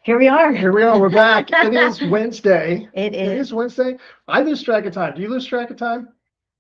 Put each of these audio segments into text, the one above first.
Here we are. Here we are. We're back. It is Wednesday. It It is. is Wednesday. I lose track of time. Do you lose track of time?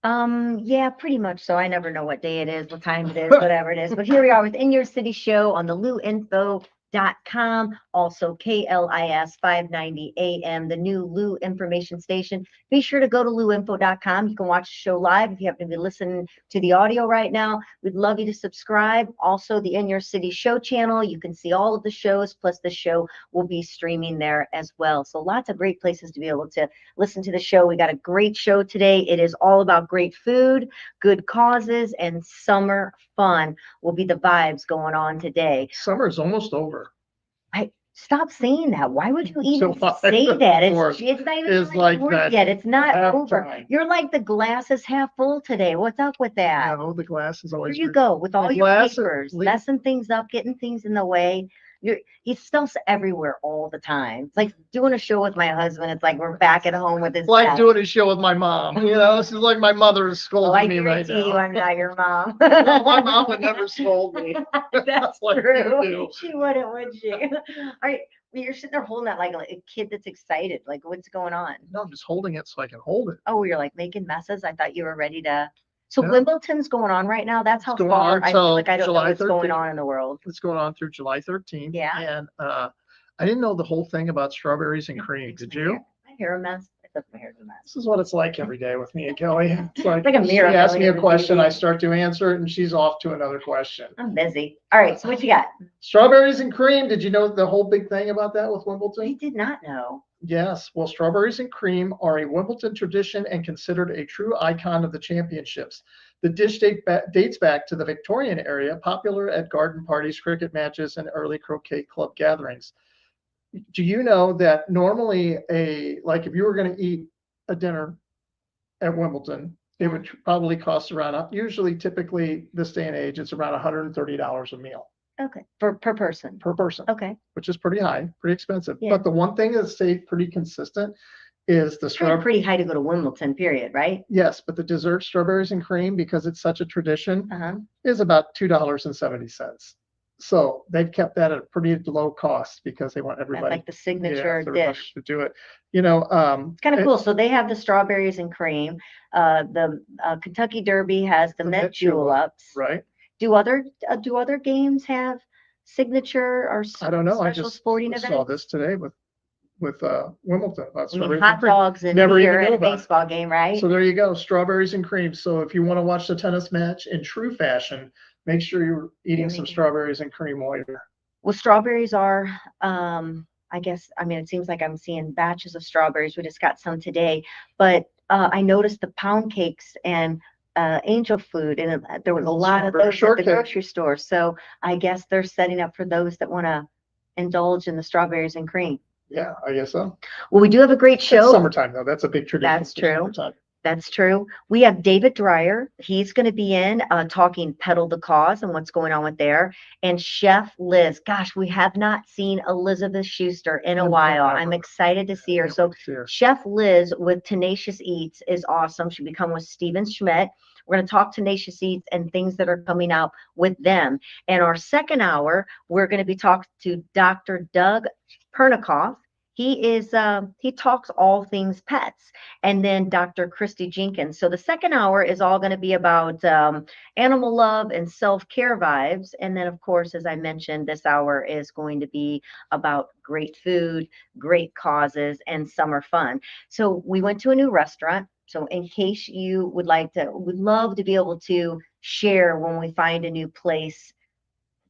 Yeah, pretty much so. I never know what day it is, what time it is, whatever it is. But here we are with In Your City Show on the LouInfo.com, also KLIS 590 AM, the new Lou information station. Be sure to go to LouInfo.com. You can watch the show live if you happen to be listening to the audio right now. We'd love you to subscribe. Also, the In Your City Show channel. You can see all of the shows, plus the show will be streaming there as well. So lots of great places to be able to listen to the show. We got a great show today. It is all about great food, good causes, and summer fun will be the vibes going on today. Summer is almost over. Stop saying that. Why would you even July say that? 4th It's not even is like over that yet. It's not over. halftime. You're like the glass is half full today. What's up with that? No, the glass is Here always. you go with all The your glass is- papers, messing things up, getting things in the way. He stuffs everywhere all the time. It's like doing a show with my husband. It's like we're back at home with his Like dad. doing a show with my mom. You know, this is like my mother is Oh, I scolding me right guarantee you now. I'm not your mom. No, my mom would never scold me. That's like you true. do. She wouldn't, would she? All right. You're sitting there holding that like a kid that's excited. Like, what's going on? No, I'm just holding it so I can hold it. Oh, you're like making messes. I thought you were ready to. So No. Wimbledon's going on right now. That's how It's going far on I feel till like I don't know July what's going 13th. on in the world. It's going on through July 13th. Yeah. And I didn't know the whole thing about strawberries and cream. Did you? My hair a mess. I thought my hair's a mess. This is what it's like every day with me and Kelly. It's like Like a mirror she asks me a going question, into the I start to answer it, and she's off to another question. I'm busy. All right. So what you got? Strawberries and cream. Did you know the whole big thing about that with I Wimbledon? did not know. Yes. Well, strawberries and cream are a Wimbledon tradition and considered a true icon of the championships. The dish dates back to the Victorian era, popular at garden parties, cricket matches, and early croquet club gatherings. Do you know that normally like if you were going to eat a dinner at Wimbledon, it would probably cost around, usually typically this day and age, it's around $130 a meal Okay. Per person. per person, Okay. which is pretty high, pretty expensive. Yeah. But the one thing that stayed pretty consistent is the It's probably strawberry. pretty high to go to Wimbledon, period, right? Yes, but the dessert strawberries and cream, because it's such a tradition, Uh-huh. is about $2.70. So they've kept that at a pretty low cost because they want That's everybody. like the signature everybody dish. to do it. You know, It's kind of cool. So they have the strawberries and cream. The Kentucky Derby has the Met Juleps. right? Do other games have signature or I don't know. I special just sporting saw events? this today with Wimbledon. About I mean, strawberries hot and cream. dogs and Never even beer knew at a about it. baseball game, right? So there you go, strawberries and cream. So if you want to watch the tennis match in true fashion, make sure you're eating some strawberries and cream while you're. Well, strawberries are, I guess, I mean, it seems like I'm seeing batches of strawberries. We just got some today, but I noticed the pound cakes and angel food, and there was a lot of Strawberry those at the shortcake. grocery store. So I guess they're setting up for those that want to indulge in the strawberries and cream. Yeah, I guess so. Well, we do have a great It's show. summertime though. That's a big tradition. That's for true. summertime. That's true. We have David Dreyer. He's going to be in talking Pedal the Cause and what's going on with there. And Chef Liz. Gosh, we have not seen Elizabeth Schuster in a while. I'm excited to see her. So Chef Liz with Tenacious Eats is awesome. She become with Steven Schmidt. We're going to talk Tenacious Eats and things that are coming out with them. And our second hour, we're going to be talking to Dr. Doug Pernikoff. He talks all things pets. And then Dr. Christy Jenkins. So the second hour is all going to be about animal love and self-care vibes. And then, of course, as I mentioned, this hour is going to be about great food, great causes, and summer fun. So we went to a new restaurant. So in case you would love to be able to share when we find a new place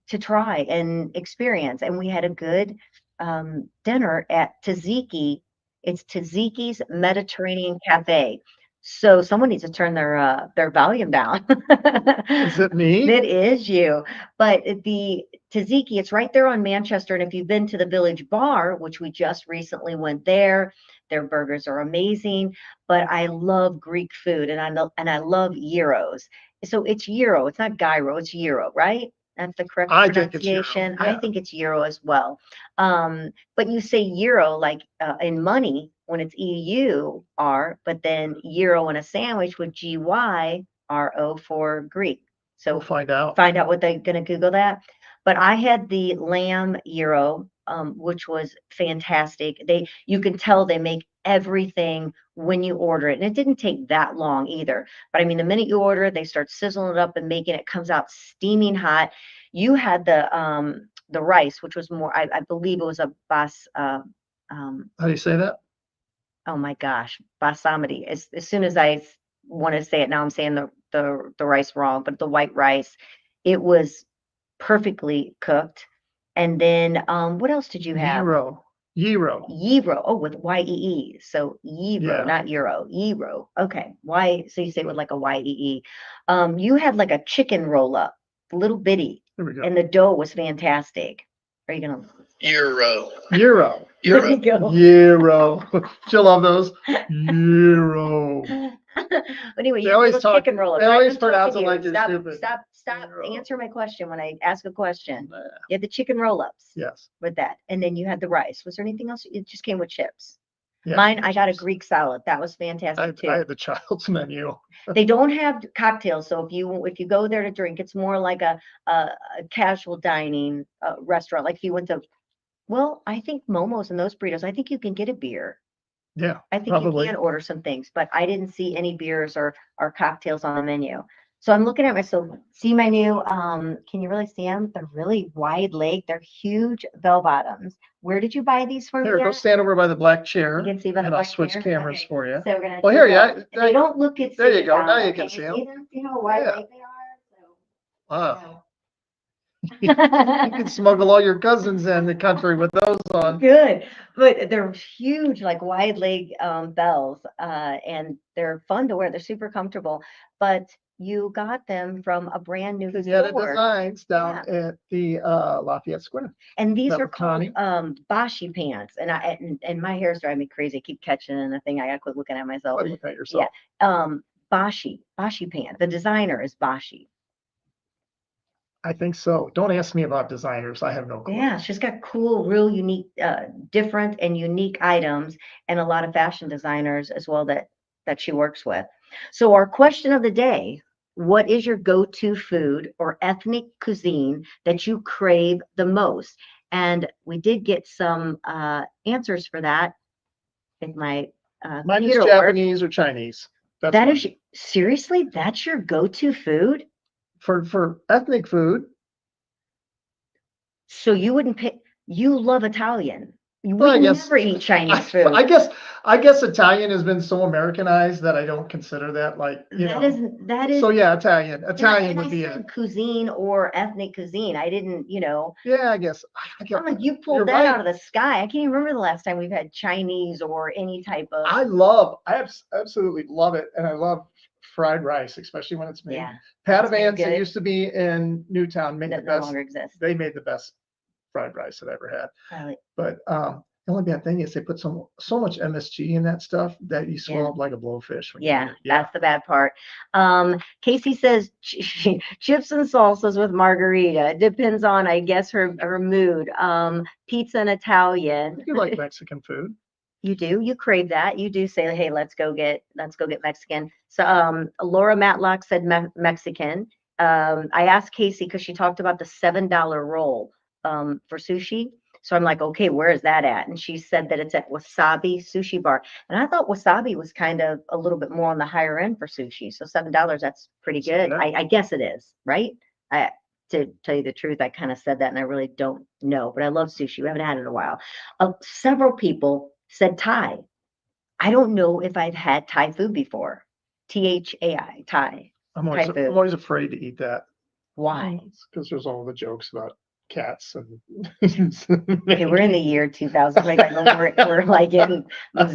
to try and experience. And we had a good dinner at Tzatziki. It's Tzatziki's Mediterranean Cafe. So someone needs to turn their volume down. Is it me? It is you. But the Tzatziki, it's right there on Manchester. And if you've been to the Village Bar, which we just recently went there, their burgers are amazing. But I love Greek food and I love gyros. So it's gyro. It's not gyro. It's gyro, right? That's the correct pronunciation. I think it's euro as well. But you say euro like in money when it's EUR, but then euro in a sandwich with GYRO for Greek. So we'll find out. Find out what they're going to Google that. But I had the lamb gyro which was fantastic. You can tell they make everything when you order it, and it didn't take that long either. But I mean, the minute you order it, they start sizzling it up and making it comes out steaming hot. You had the rice, which was more, I believe it was a How do you say that? oh my gosh, basmati. As soon as I want to say it now, I'm saying the rice wrong, but the white rice, it was perfectly cooked. And then what else did you have? Gyro. Gyro. Oh, with Y-E-E. So gyro, Yeah. not euro. Gyro. Okay. Why? So you say it with like a Y-E-E. You had like a chicken roll up, little bitty, There we go. and the dough was fantastic. Are you gonna? Gyro. There you go. Gyro. She'll love those. Gyro. But anyway, They you always little talk- chicken roll up. they Right? always I'm talking pronounce to it you. like they're Stop, stupid. stop. Gyro. Answer my question when I ask a question. Yeah. You had the chicken roll ups Yes. with that, and then you had the rice. Was there anything else? It just came with chips. Yeah. Mine, I got a Greek salad. That was fantastic too. I had the child's menu. They don't have cocktails, so if you go there to drink, it's more like a casual dining restaurant. Like if you went to, well, I think Momo's and those burritos, I think you can get a beer. Yeah. I think Probably. you can order some things, but I didn't see any beers or cocktails on the menu. So I'm looking at myself. See my new, can you really see them? They're really wide leg. They're huge bell bottoms. Where did you buy these from? Here, go stand over by the black You chair, can see by the and I'll black switch chair? cameras Okay. for you. So we're gonna. Well, do here, that. yeah, They don't look at. there you go. down. Now you Okay, can see them. See how wide Yeah. leg they are? Wow. So, You can smuggle all your cousins in the country with those on. Good, but they're huge, like wide leg bells, and they're fun to wear. They're super comfortable, but you got them from a brand new Vignetta store. Designs down at the Lafayette Square. And these That are was called Connie. Bashi pants, and my hair's driving me crazy. I keep catching in the thing. I gotta quit looking at myself. Look at yourself. Bashi pants. The designer is Bashi. I think so. Don't ask me about designers. I have no clue. Yeah, she's got cool, real unique, different and unique items, and a lot of fashion designers as well that she works with. So our question of the day: what is your go-to food or ethnic cuisine that you crave the most? And we did get some answers for that in my Mine is computer work. Japanese or Chinese. That's That mine. is seriously, that's your go-to food? For ethnic food. So you wouldn't pick, you love Italian. You Well, I would guess- never eat Chinese food. I guess Italian has been so Americanized that I don't consider that like, That is. So yeah, Italian And would I be said it. cuisine or ethnic cuisine. I didn't, Yeah, I guess. I'm like, you You're pulled that right. out of the sky. I can't even remember the last time we've had Chinese or any type of. I absolutely love it. And I love fried rice, especially when it's made. Yeah. Padavans good. that used to be in Newtown made the That no best. longer exists. They made the best fried rice I've ever had. Probably. But the only bad thing is they put so much MSG in that stuff that you swell up like a blowfish. When you eat it. That's the bad part. Casey says chips and salsas with margarita. It depends on, I guess, her mood. Pizza and Italian. You like Mexican food. You do. You crave that. You do say, "Hey, let's go get Mexican." So, Laura Matlock said Mexican. I asked Casey because she talked about the $7 roll for sushi. So I'm like, okay, where is that at? And she said that it's at Wasabi Sushi Bar. And I thought wasabi was kind of a little bit more on the higher end for sushi. So $7, that's pretty good. Yeah. I guess it is, right? To tell you the truth, I kind of said that and I really don't know, but I love sushi. We haven't had it in a while. Several people said Thai. I don't know if I've had Thai food before. Thai, Thai. I'm food. always afraid to eat that. Why? Because there's all the jokes about cats and. Okay, we're in the year 2000. We're like in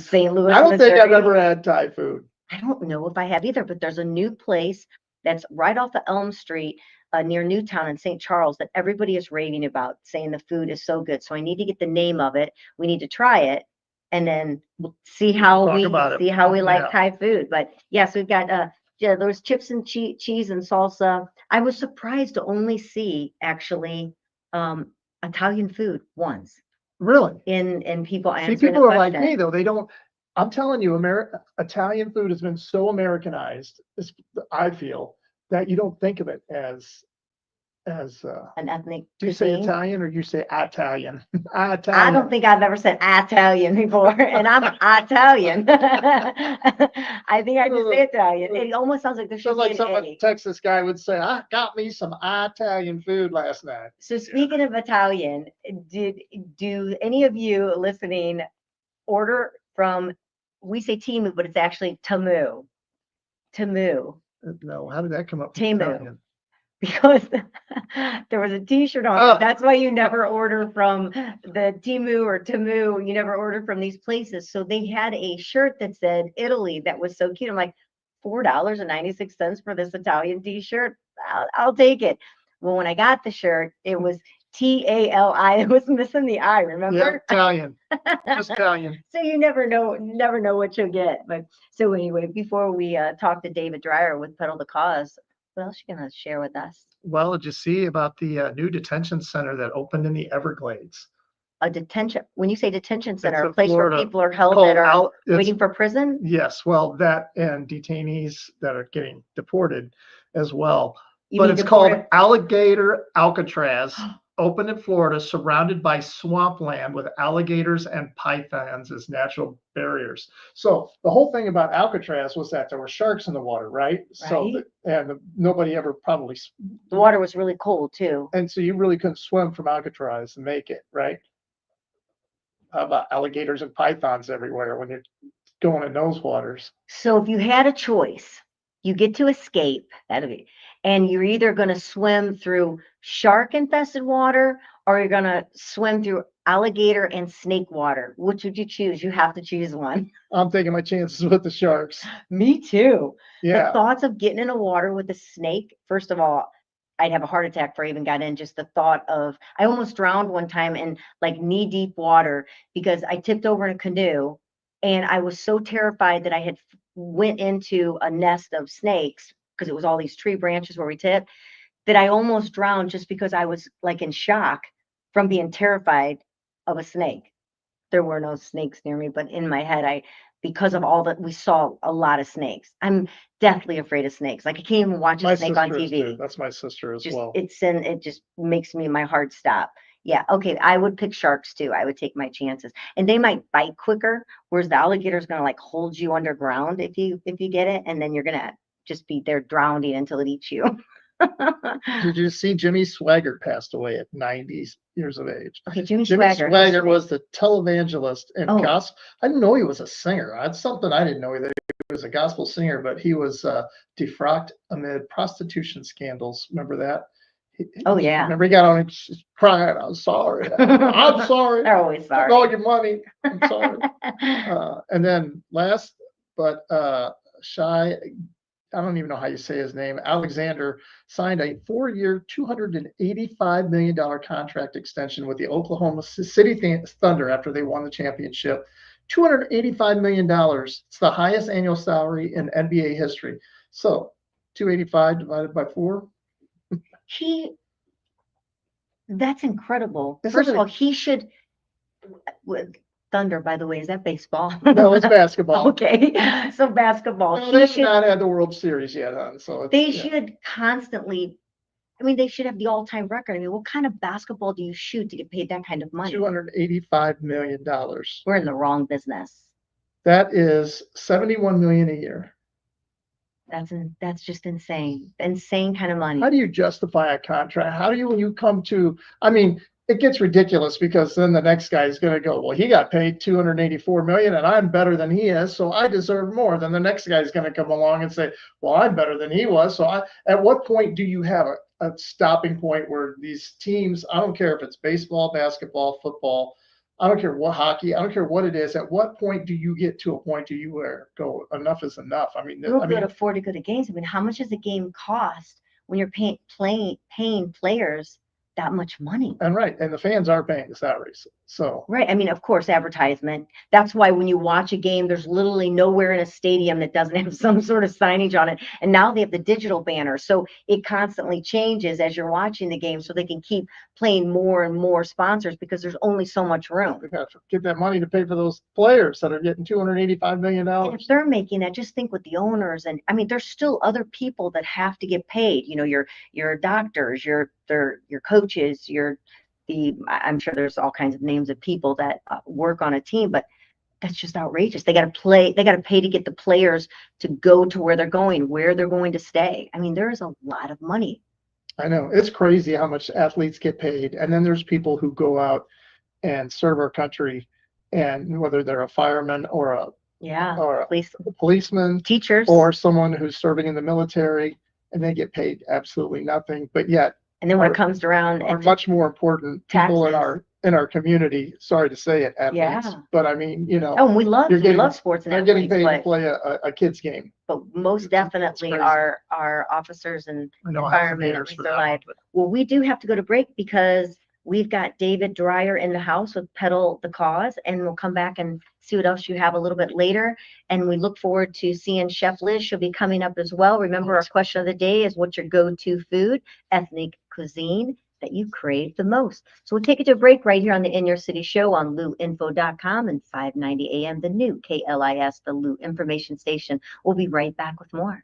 St. Louis. I don't think I've Missouri. ever had Thai food. I don't know if I have either, but there's a new place that's right off of Elm Street near Newtown in St. Charles that everybody is raving about, saying the food is so good. So I need to get the name of it. We need to try it, and then we'll see how we like Thai food. But yes, we've got those chips and cheese and salsa. I was surprised to only see actually Italian food once. Really? In people answering See, people the are like question. me though. They don't. I'm telling you, Italian food has been so Americanized. I feel that you don't think of it as as An ethnic do you say cuisine. Italian or you say Italian? I Italian. don't think I've ever said Italian before, and I'm Italian. I think I just say Italian. It almost sounds like there So should like be some an A. Texas guy would say, I got me some Italian food last night. So speaking of Italian, do any of you listening order from, we say Timu, but it's actually Tamu. Tamu. No, how did that come up? with Temu. Italian? Because there was a t-shirt on Oh. it. That's why you never order from the Timu or Tamu. You never order from these places. So they had a shirt that said Italy that was so cute. I'm like, $4.96 for this Italian t-shirt. I'll take it. Well, when I got the shirt, it was Tali. It was missing the I, Yeah, remember? Italian. Just Italian. So you never know what you'll get. But so anyway, before we talk to David Dreyer with Pedal the Cause, what else you gonna share with us? Well, did you see about the new detention center that opened in the Everglades? A detention, when you say detention center, It's a in place where Florida. people are held Called that are Al- it's- waiting for prison? Yes, well, that and detainees that are getting deported as well. You But mean it's called deported- Alligator Alcatraz, open in Florida, surrounded by swampland with alligators and pythons as natural barriers. So the whole thing about Alcatraz was that there were sharks in the water, right? So nobody ever probably, The water was really cold too. and so you really couldn't swim from Alcatraz and make it, right? How about alligators and pythons everywhere when you're going in those waters? So if you had a choice, you get to escape, and you're either going to swim through shark infested water or you're going to swim through alligator and snake water. Which would you choose? You have to choose one. I'm taking my chances with the sharks. Me too. The Yeah, thoughts of getting in a water with a snake, first of all, I'd have a heart attack before I even got in. Just the thought of, I almost drowned one time in like knee deep water because I tipped over in a canoe and I was so terrified that I had went into a nest of snakes because it was all these tree branches where we tipped, that I almost drowned just because I was like in shock from being terrified of a snake. There were no snakes near me, but in my head, because of all that, we saw a lot of snakes. I'm deathly afraid of snakes. Like I can't even watch my a snake on sister is too. TV. That's my sister as Just well. it just makes my heart stop. Yeah, okay. I would pick sharks too. I would take my chances. And they might bite quicker, whereas the alligator's gonna like hold you underground if you get it, and then you're gonna just be there drowning until it eats you. Did you see Jimmy Swaggart passed away at 90 years of age? Okay, Jimmy Jimmy Swaggart. Swaggart was the televangelist and Oh. gospel. I didn't know he was a singer. That's something I didn't know, that he was a gospel singer, but he was defrocked amid prostitution scandals. Remember that? Oh yeah. Remember he got on and just crying, I'm sorry. I'm sorry. They're always Took sorry. all your money. I'm sorry. And then last, but Shy, I don't even know how you say his name, Alexander, signed a 4-year, $285 million contract extension with the Oklahoma City Thunder after they won the championship. $285 million. It's the highest annual salary in NBA history. So 285 divided by 4. That's incredible. Isn't First of it- all, he should. Thunder, by the way, is that baseball? No, it's basketball. Okay, so basketball. No, He they have should. not had the World Series yet, huh? So They should constantly. I mean, they should have the all-time record. I mean, what kind of basketball do you shoot to get paid that kind of money? $285 million. We're in the wrong business. That is $71 million a year. That's just insane. Insane kind of money. How do you justify a contract? How do you, when you come to, I mean, it gets ridiculous because then the next guy is going to go, well, he got paid $284 million and I'm better than he is, so I deserve more. Then the next guy is going to come along and say, well, I'm better than he was. So at what point do you have a stopping point where these teams, I don't care if it's baseball, basketball, football, I don't care what, hockey, I don't care what it is. At what point do you get to a point do you where go, enough is enough? I mean, We'll go to afford to go to games. I mean, how much does a game cost when you're paying players that much money? and right, and the fans are paying the salaries. So Right. I mean, of course, advertisement. That's why when you watch a game, there's literally nowhere in a stadium that doesn't have some sort of signage on it. And now they have the digital banner. So it constantly changes as you're watching the game so they can keep playing more and more sponsors because there's only so much room. they got to get that money to pay for those players that are getting $285 million. And if they're making that, just think with the owners. And I mean, there's still other people that have to get paid. You know, your doctors, your they're your coaches, I'm sure there's all kinds of names of people that work on a team, but that's just outrageous. They got to pay to get the players to go to where they're going, where they're going to stay. I mean, there is a lot of money. I know, it's crazy how much athletes get paid. And then there's people who go out and serve our country, and whether they're a fireman or a policeman, teachers, or someone who's serving in the military, and they get paid absolutely nothing. But yet, and then when it comes around, are much more important people in our community. Sorry to say it, athletes, but I mean, Oh, and we love sports, and they're getting paid to play a kid's game. But most definitely our officers and firemen risk their life. Well, we do have to go to break because we've got David Dreyer in the house with Pedal the Cause, and we'll come back and see what else you have a little bit later. And we look forward to seeing Chef Liz. She'll be coming up as well. Remember, our question of the day is, what's your go-to food, ethnic cuisine that you crave the most? So we'll take it to a break right here on the In Your City Show on LouInfo.com and 590 AM, the new KLIS, the Lou Information Station. We'll be right back with more.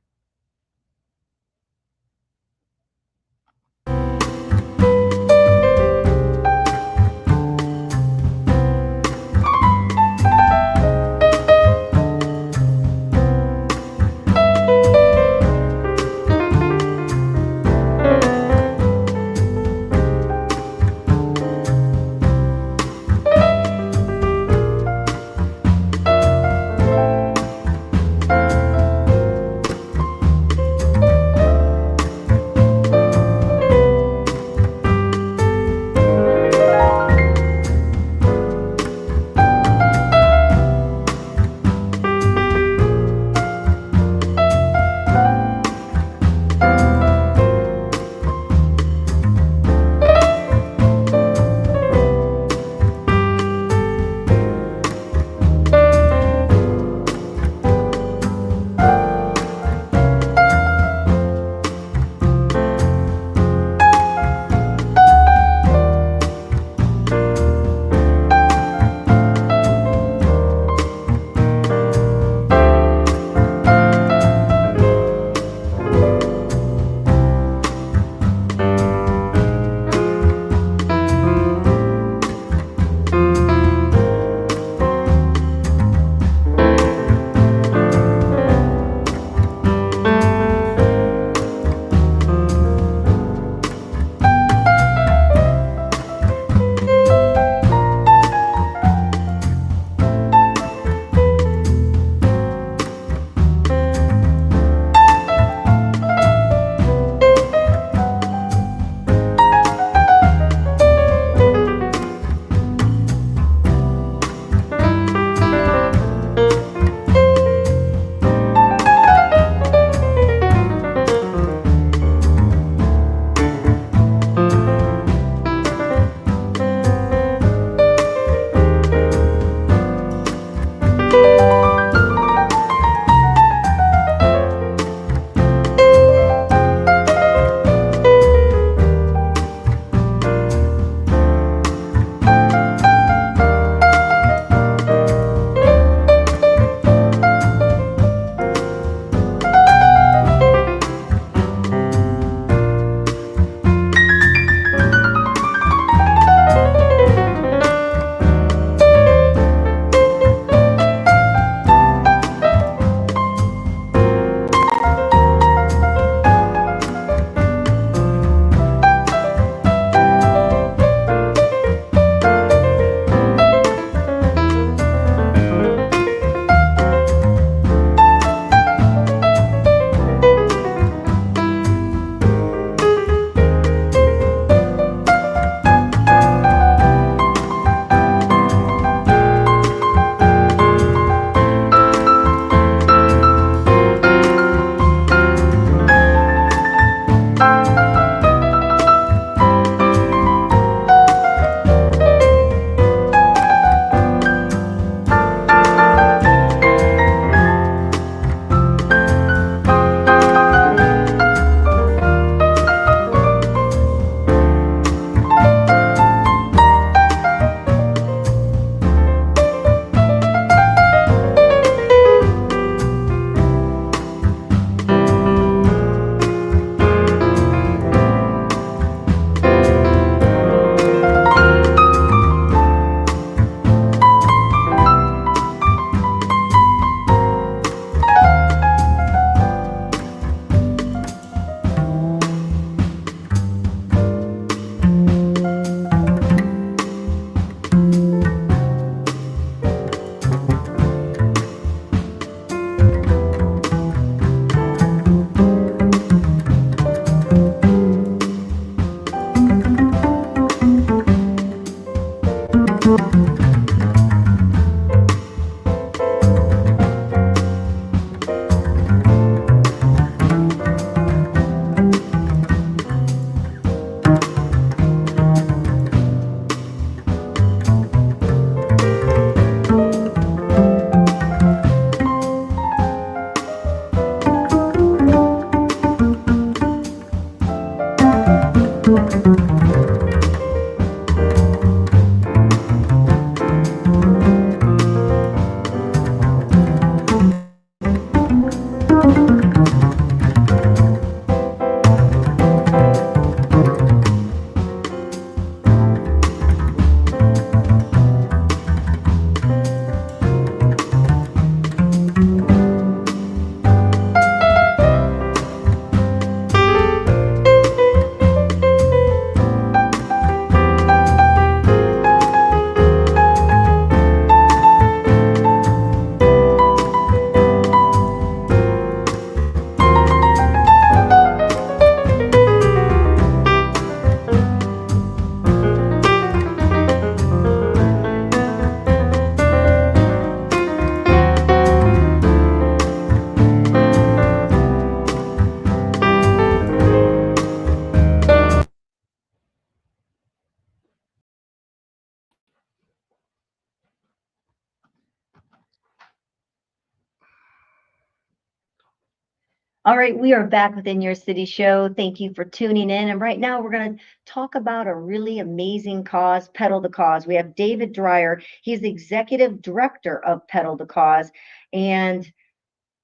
All right, we are back within your city show. Thank you for tuning in. And right now, we're going to talk about a really amazing cause, Pedal the Cause. We have David Dreyer. He's the executive director of Pedal the Cause. And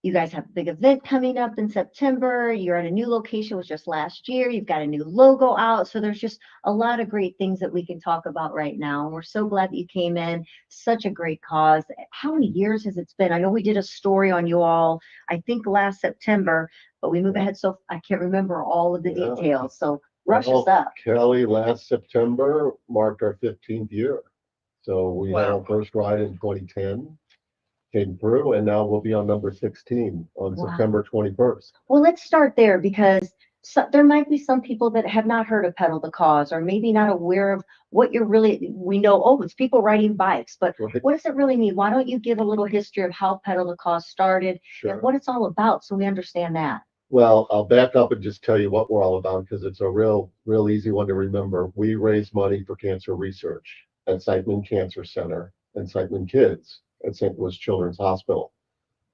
you guys have a big event coming up in September. You're at a new location, it was just last year. You've got a new logo out. So there's just a lot of great things that we can talk about right now. And we're so glad that you came in. Such a great cause. How many years has it been? I know we did a story on you all, I think last September, but we move ahead. So I can't remember all of the details. So rush us up. Kelly, last September marked our 15th year. So we had our first ride in 2010. Came through, and now we'll be on number 16 on September 21st. Well, let's start there because there might be some people that have not heard of Pedal the Cause or maybe not aware of what you're really, we know, oh, it's people riding bikes, but what does it really mean? Why don't you give a little history of how Pedal the Cause started and what it's all about so we understand that? Well, I'll back up and just tell you what we're all about because it's a real easy one to remember. We raise money for cancer research at Siteman Cancer Center and Siteman Kids at St. Louis Children's Hospital.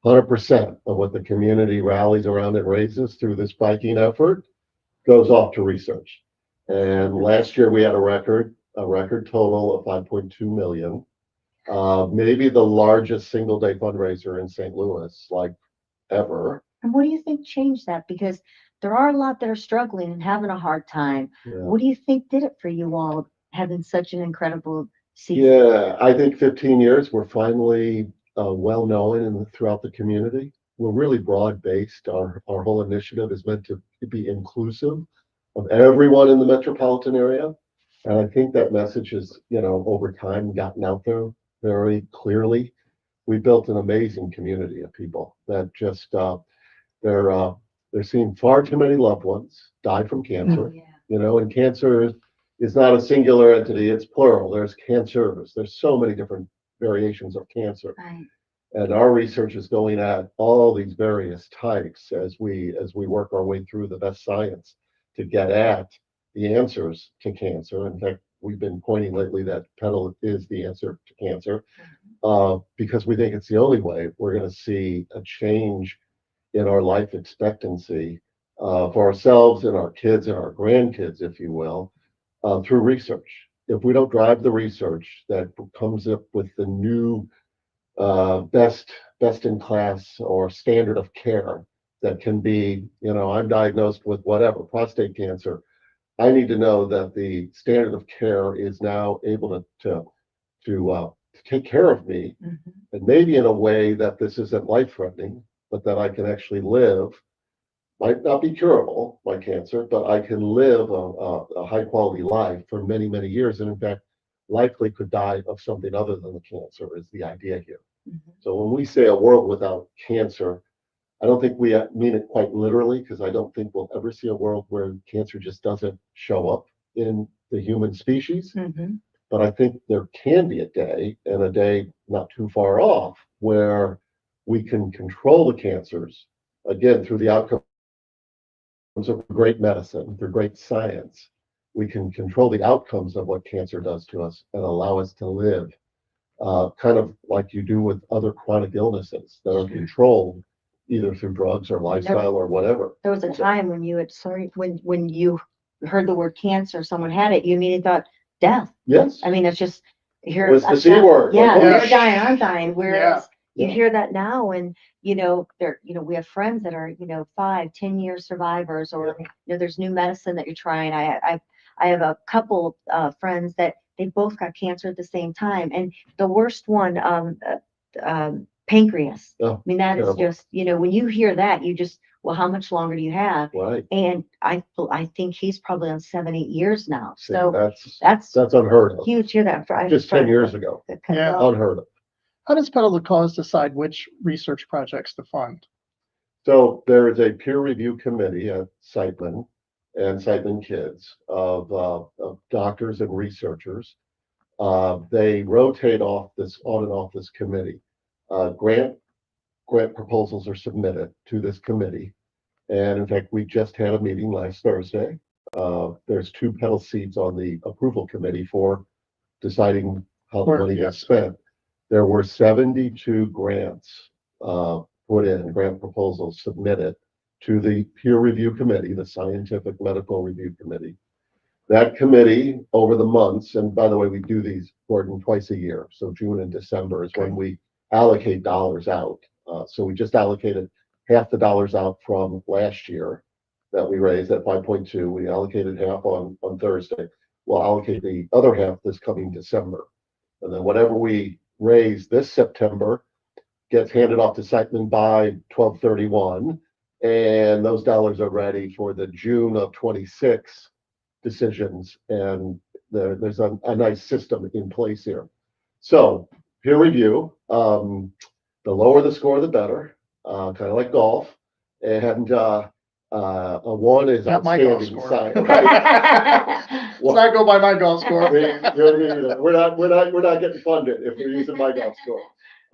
100% of what the community rallies around and raises through this biking effort goes off to research. And last year we had a record total of 5.2 million. Maybe the largest single day fundraiser in St. Louis, like ever. And what do you think changed that? Because there are a lot that are struggling and having a hard time. Yeah. What do you think did it for you all, having such an incredible season? Yeah, I think 15 years, we're finally well known throughout the community. We're really broad based. Our whole initiative is meant to be inclusive of everyone in the metropolitan area. And I think that message has, over time gotten out there very clearly. We built an amazing community of people that just, they're seeing far too many loved ones die from cancer, and cancer is not a singular entity, it's plural. There's cancers. There's so many different variations of cancer. Right. And our research is going at all these various types as we work our way through the best science to get at the answers to cancer. In fact, we've been pointing lately that Pedal is the answer to cancer because we think it's the only way we're going to see a change in our life expectancy for ourselves and our kids and our grandkids, if you will, through research. If we don't drive the research that comes up with the new best in class or standard of care that can be, I'm diagnosed with whatever, prostate cancer. I need to know that the standard of care is now able to take care of me, and maybe in a way that this isn't life-threatening, but that I can actually live. Might not be curable, my cancer, but I can live a high quality life for many, many years. And in fact, likely could die of something other than the cancer is the idea here. So when we say a world without cancer, I don't think we mean it quite literally, because I don't think we'll ever see a world where cancer just doesn't show up in the human species. but I think there can be a day, and a day not too far off, where we can control the cancers, again, through the outcomes of great medicine, through great science. We can control the outcomes of what cancer does to us and allow us to live, kind of like you do with other chronic illnesses that are controlled either through drugs or lifestyle or whatever. There was a time when you had, when you heard the word cancer, someone had it, you immediately thought death. Yes. I mean, it's just, here. Was the C word. Yeah, Like, oh, you're dying, I'm dying. Whereas you Yeah. hear that now, and we have friends that are 5-10 year survivors, or there's new medicine that you're trying. I have a couple friends that they both got cancer at the same time, and the worst one, pancreas. Oh, I mean, that is terrible. just, when you hear that, you just, well, how much longer do you have? Right. And I think he's probably on 7-8 years now. See, So that's unheard of. huge. Hear that? Just 10 years ago. Yeah. Unheard of. How does Pedal the Cause decide which research projects to fund? So there is a peer review committee at Siteman and Siteman Kids of doctors and researchers. They rotate on and off this committee. Grant proposals are submitted to this committee. And in fact, we just had a meeting last Thursday. There's 2 pedal seats on the approval committee for deciding how the money gets spent. There were 72 grants grant proposals submitted to the peer review committee, the scientific medical review committee. That committee over the months, and by the way, we do these, Gordon, twice a year. So June and December is when we allocate dollars out. So we just allocated half the dollars out from last year that we raised at 5.2. We allocated half on Thursday. We'll allocate the other half this coming December. And then whatever we raise this September gets handed off to Siteman by 12/31, and those dollars are ready for the June of 26 decisions. And there's a nice system in place here. So peer review, the lower the score, the better, kind of like golf. And a 1 is Not my golf outstanding score. sign. Right? Let's not go by my golf score. We're not getting funded if we're using my golf score.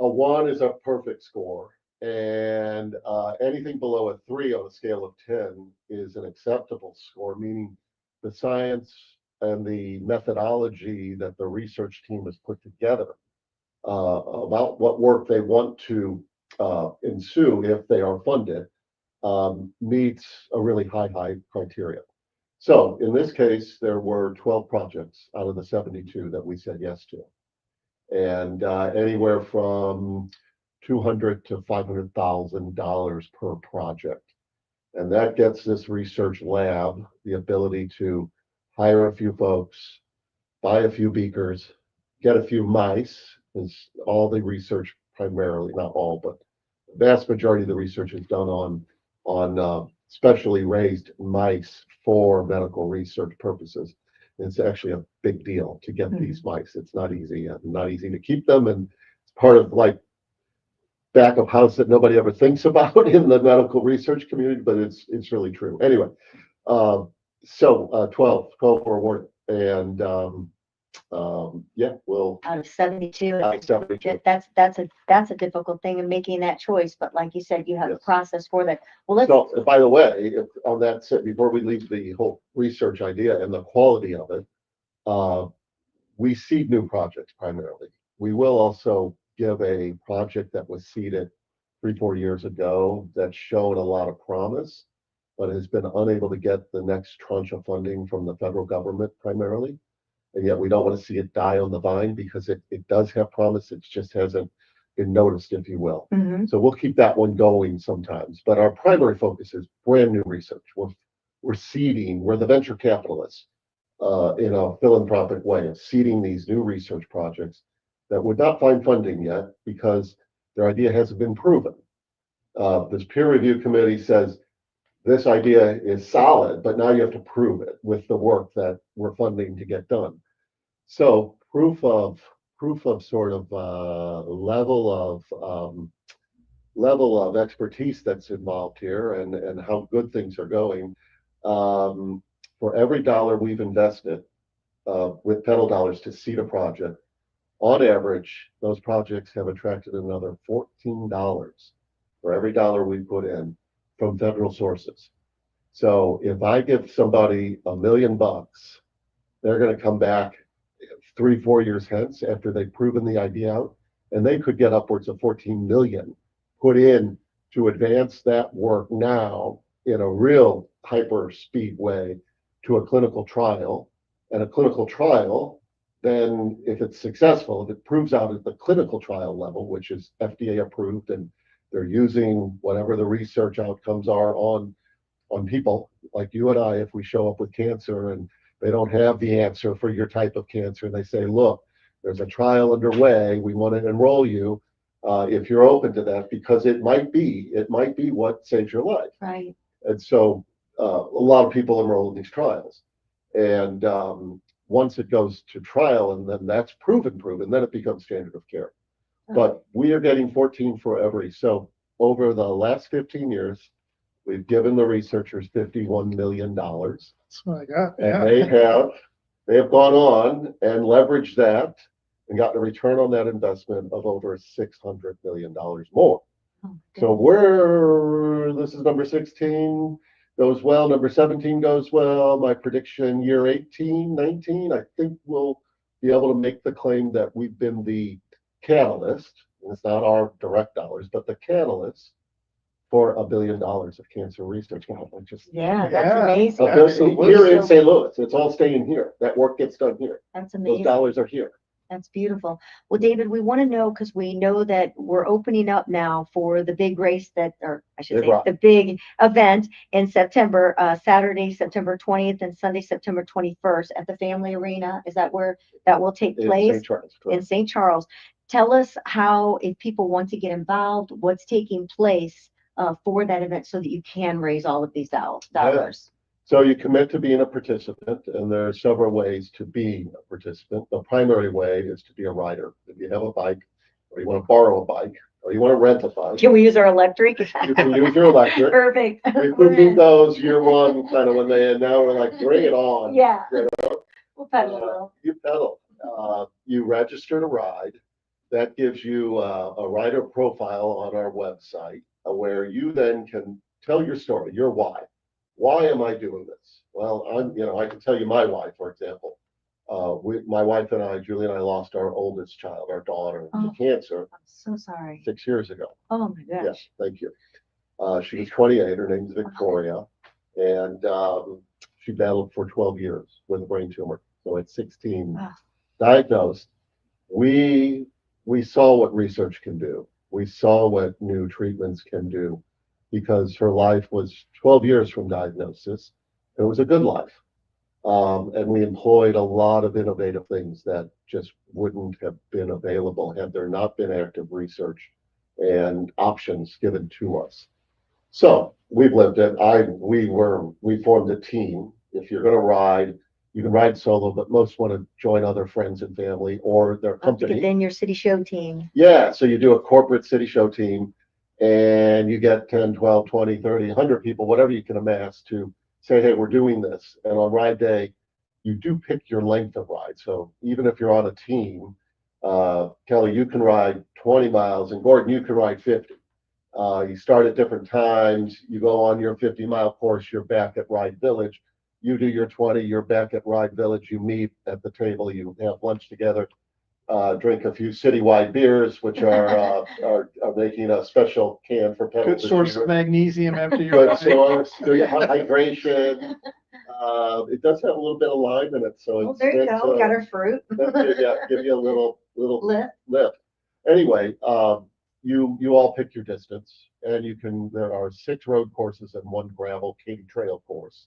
A 1 is a perfect score, and anything below a 3 on a scale of 10 is an acceptable score, meaning the science and the methodology that the research team has put together about what work they want to ensue if they are funded meets a really high criteria. So in this case, there were 12 projects out of the 72 that we said yes to. And anywhere from $200,000 to $500,000 per project. And that gets this research lab the ability to hire a few folks, buy a few beakers, get a few mice, because all the research primarily, not all, but the vast majority of the research is done on specially raised mice for medical research purposes. It's actually a big deal to get these mice. It's not easy to keep them, and it's part of like back of house that nobody ever thinks about in the medical research community, but it's really true. Anyway, so 12 were awarded, and we'll out of 72. out of 72. That's a difficult thing in making that choice. But like you said, you have a Yes. process for that. Well, let's. So, by the way, on that, before we leave the whole research idea and the quality of it, we seed new projects primarily. We will also give a project that was seeded 3-4 years ago that showed a lot of promise, but has been unable to get the next tranche of funding from the federal government primarily. And yet we don't want to see it die on the vine because it does have promise. It just hasn't been noticed, if you will. So we'll keep that one going sometimes. But our primary focus is brand new research. We're seeding, we're the venture capitalists in a philanthropic way of seeding these new research projects that would not find funding yet because their idea hasn't been proven. This peer review committee says this idea is solid, but now you have to prove it with the work that we're funding to get done. So proof of sort of level of expertise that's involved here and how good things are going. For every dollar we've invested, with pedal dollars to seed a project. On average, those projects have attracted another $14 for every dollar we put in from federal sources. So if I give somebody $1 million, they're going to come back 3-4 years hence after they've proven the idea out, and they could get upwards of 14 million put in to advance that work now in a real hyper speed way to a clinical trial. And a clinical trial, then if it's successful, if it proves out at the clinical trial level, which is FDA approved, and they're using whatever the research outcomes are on people like you and I, if we show up with cancer and they don't have the answer for your type of cancer, and they say, look, there's a trial underway, we want to enroll you if you're open to that, because it might be what saves your life. Right. And so a lot of people enroll in these trials. And once it goes to trial and then that's proven, then it becomes standard of care. Oh. But we are getting 14 for every. So over the last 15 years, we've given the researchers $51 million. That's what I got. And Yeah. they have gone on and leveraged that and gotten a return on that investment of over $600 million more. Oh, So this is number 16 goes well, number 17 goes well. My prediction, year 18, 19, I think we'll be able to make the claim that we've been the catalyst. It's not our direct dollars, but the catalyst for $1 billion of cancer research. Wow, yeah, that's Yeah. amazing. Absolutely. Here in St. Louis, it's all staying here. That work gets done here. That's Those amazing. dollars are here. That's beautiful. Well, David, we want to know, because we know that we're opening up now for the big race or I should Big say rock. the big event in September, Saturday, September 20th and Sunday, September 21st at the Family Arena. Is that where that will take In place? St. Charles. In Correct. St. Charles. Tell us how, if people want to get involved, what's taking place for that event so that you can raise all of these dollars. So you commit to being a participant, and there are several ways to be a participant. The primary way is to be a rider. If you have a bike, or you want to borrow a bike, or you want to rent a bike, Can we use our electric? you can use your electric. Perfect. We We're did in. those year one kind of when and now we're like, bring it on. Yeah. You We'll pedal a little. You pedal. You register to ride. That gives you a rider profile on our website where you then can tell your story, your why. Why am I doing this? Well, I can tell you my why, for example. My wife and I, Julie and I, lost our oldest child, our daughter, to cancer I'm so sorry. 6 years ago. Oh my gosh. Yes, thank you. She was 28. Her name's Victoria, and she battled for 12 years with a brain tumor. So at 16, Wow. diagnosed, we saw what research can do. We saw what new treatments can do, because her life was 12 years from diagnosis. It was a good life. And we employed a lot of innovative things that just wouldn't have been available had there not been active research and options given to us. So we've lived it. We formed a team. If you're going to ride, you can ride solo, but most want to join other friends and family or their company. Then your city show team. Yeah, so you do a corporate city show team and you get 10, 12, 20, 30, 100 people, whatever you can amass to say, hey, we're doing this. And on ride day, you do pick your length of ride. So even if you're on a team, Kelly, you can ride 20 miles and Gordon, you can ride 50. You start at different times. You go on your 50-mile course, you're back at Ride Village. You do your 20, you're back at Ride Village. You meet at the table, you have lunch together. Drink a few citywide beers, which are making a special can for pedal. Good source of magnesium after your Good ride. source. So you have hydration. It does have a little bit of lime in it, so There you go. We got our fruit. give you a little Lift. Anyway, you all pick your distance, and there are 6 road courses and 1 gravel Katy Trail course.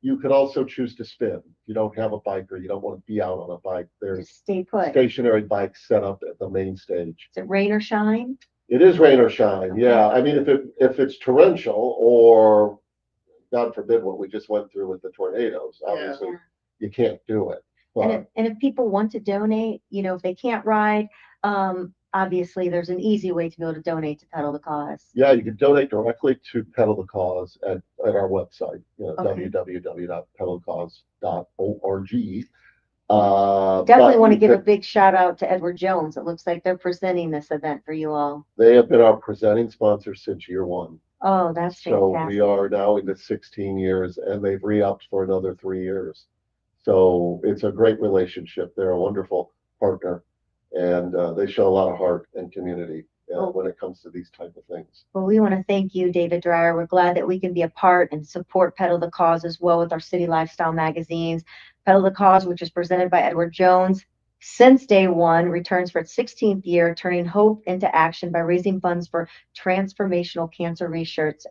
You could also choose to spin. If you don't have a bike or you don't want to be out on a bike, there's Just stay put. stationary bikes set up at the main stage. Is it rain or shine? It is rain or shine, yeah. I mean, if it's torrential or, God forbid, what we just went through with the tornadoes, obviously you can't do it. But And if people want to donate, if they can't ride, obviously there's an easy way to be able to donate to Pedal the Cause. Yeah, you can donate directly to Pedal the Cause at our website, Okay. www.pedalthecause.org. Definitely But want to you give a can- big shout out to Edward Jones. It looks like they're presenting this event for you all. They have been our presenting sponsor since year one. Oh, that's So fantastic. we are now into 16 years, and they've re-upped for another 3 years. So it's a great relationship. They're a wonderful partner, and they show a lot of heart and community when it comes to these type of things. Well, we want to thank you, David Dreyer. We're glad that we can be a part and support Pedal the Cause as well with our city lifestyle magazines. Pedal the Cause, which is presented by Edward Jones, since day one, returns for its 16th year, turning hope into action by raising funds for transformational cancer research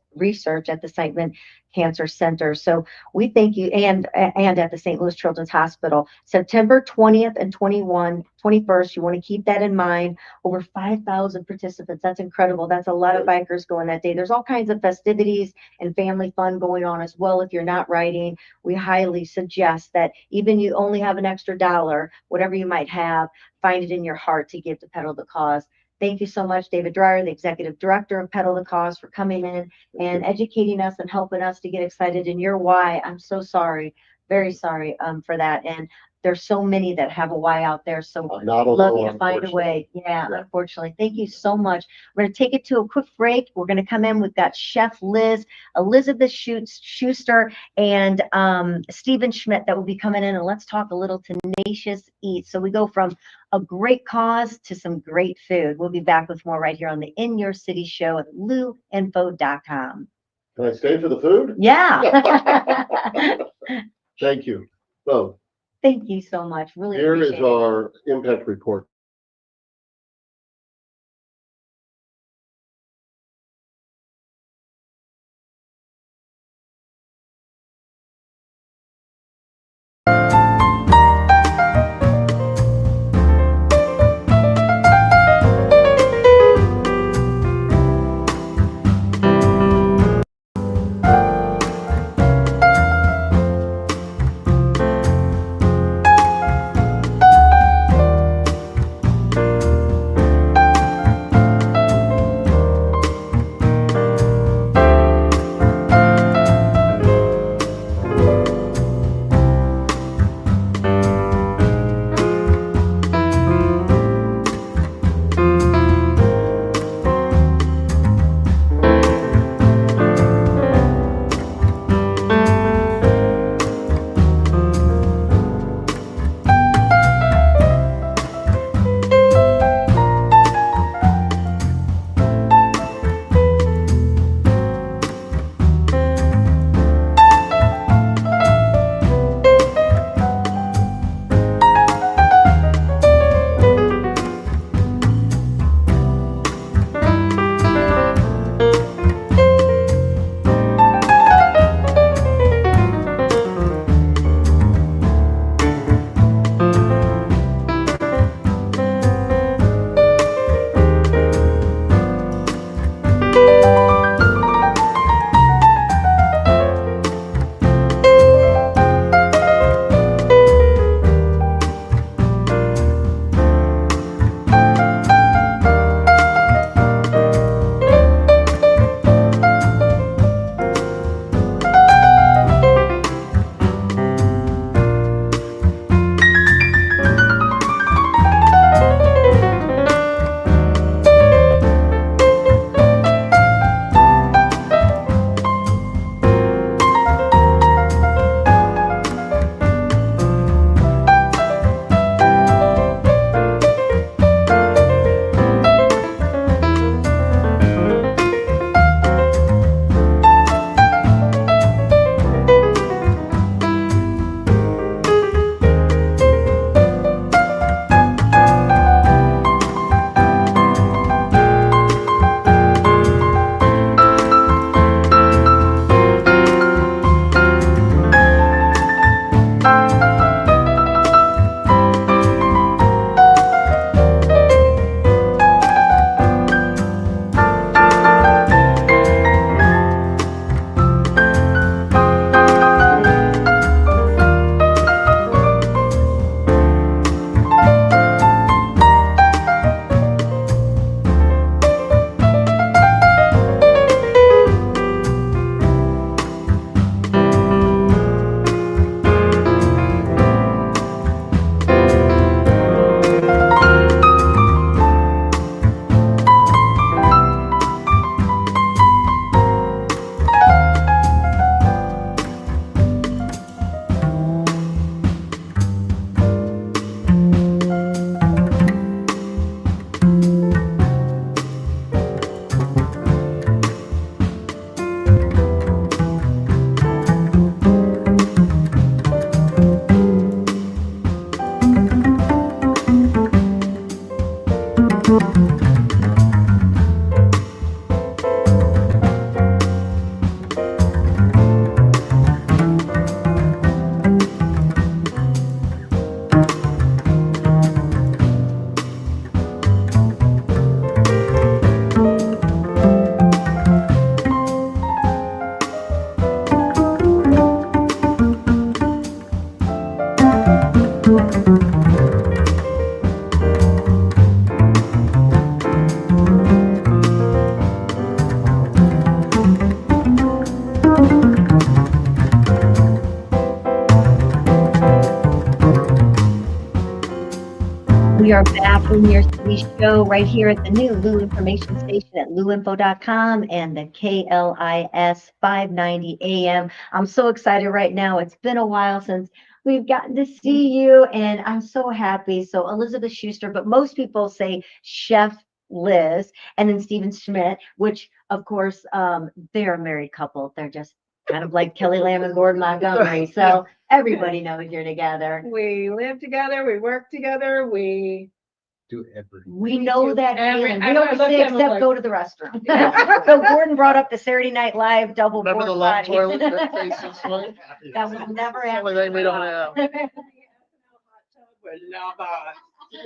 at the Siteman Cancer Center. So we thank you, and at the St. Louis Children's Hospital. September 20th and 21st, you want to keep that in mind. Over 5,000 participants. That's incredible. That's a lot of bikers going that day. There's all kinds of festivities and family fun going on as well. If you're not riding, we highly suggest that even you only have an extra dollar, whatever you might have, find it in your heart to give to Pedal the Cause. Thank you so much, David Dreyer, the executive director of Pedal the Cause, for coming in and educating us and helping us to get excited in your why. I'm so sorry, very sorry for that. And there's so many that have a why out there. So Not love alone, you to find a way. Yeah, Yeah. unfortunately. Thank you so much. We're going to take it to a quick break. We're going to come in. We've got Chef Liz, Elizabeth Schuster, and Stephen Schmidt that will be coming in. And let's talk a little Tenacious Eats. So we go from a great cause to some great food. We'll be back with more right here on the In Your City show at luinfo.com. Can I stay for the food? Yeah. Thank you. So Thank you so much. Really here is appreciate it. our impact report. We are back in your city show right here at the new Lou Information Station at louinfo.com and the KLIS 590 AM. I'm so excited right now. It's been a while since we've gotten to see you, and I'm so happy. So Elizabeth Schuster, but most people say Chef Liz, and then Stephen Schmidt, which of course they're a married couple. They're just kind of like Kelly Lamb and Gordon Montgomery. So everybody knows you're together. We live together, we work together, we Do everything. We know do that every- feeling. I We know, I don't looked say at him except like- go to the restroom. So Gordon brought up the Saturday Night Live double Remember board the love potty. toilet that faces one? That will never It's the only happen. thing we don't have. we love us.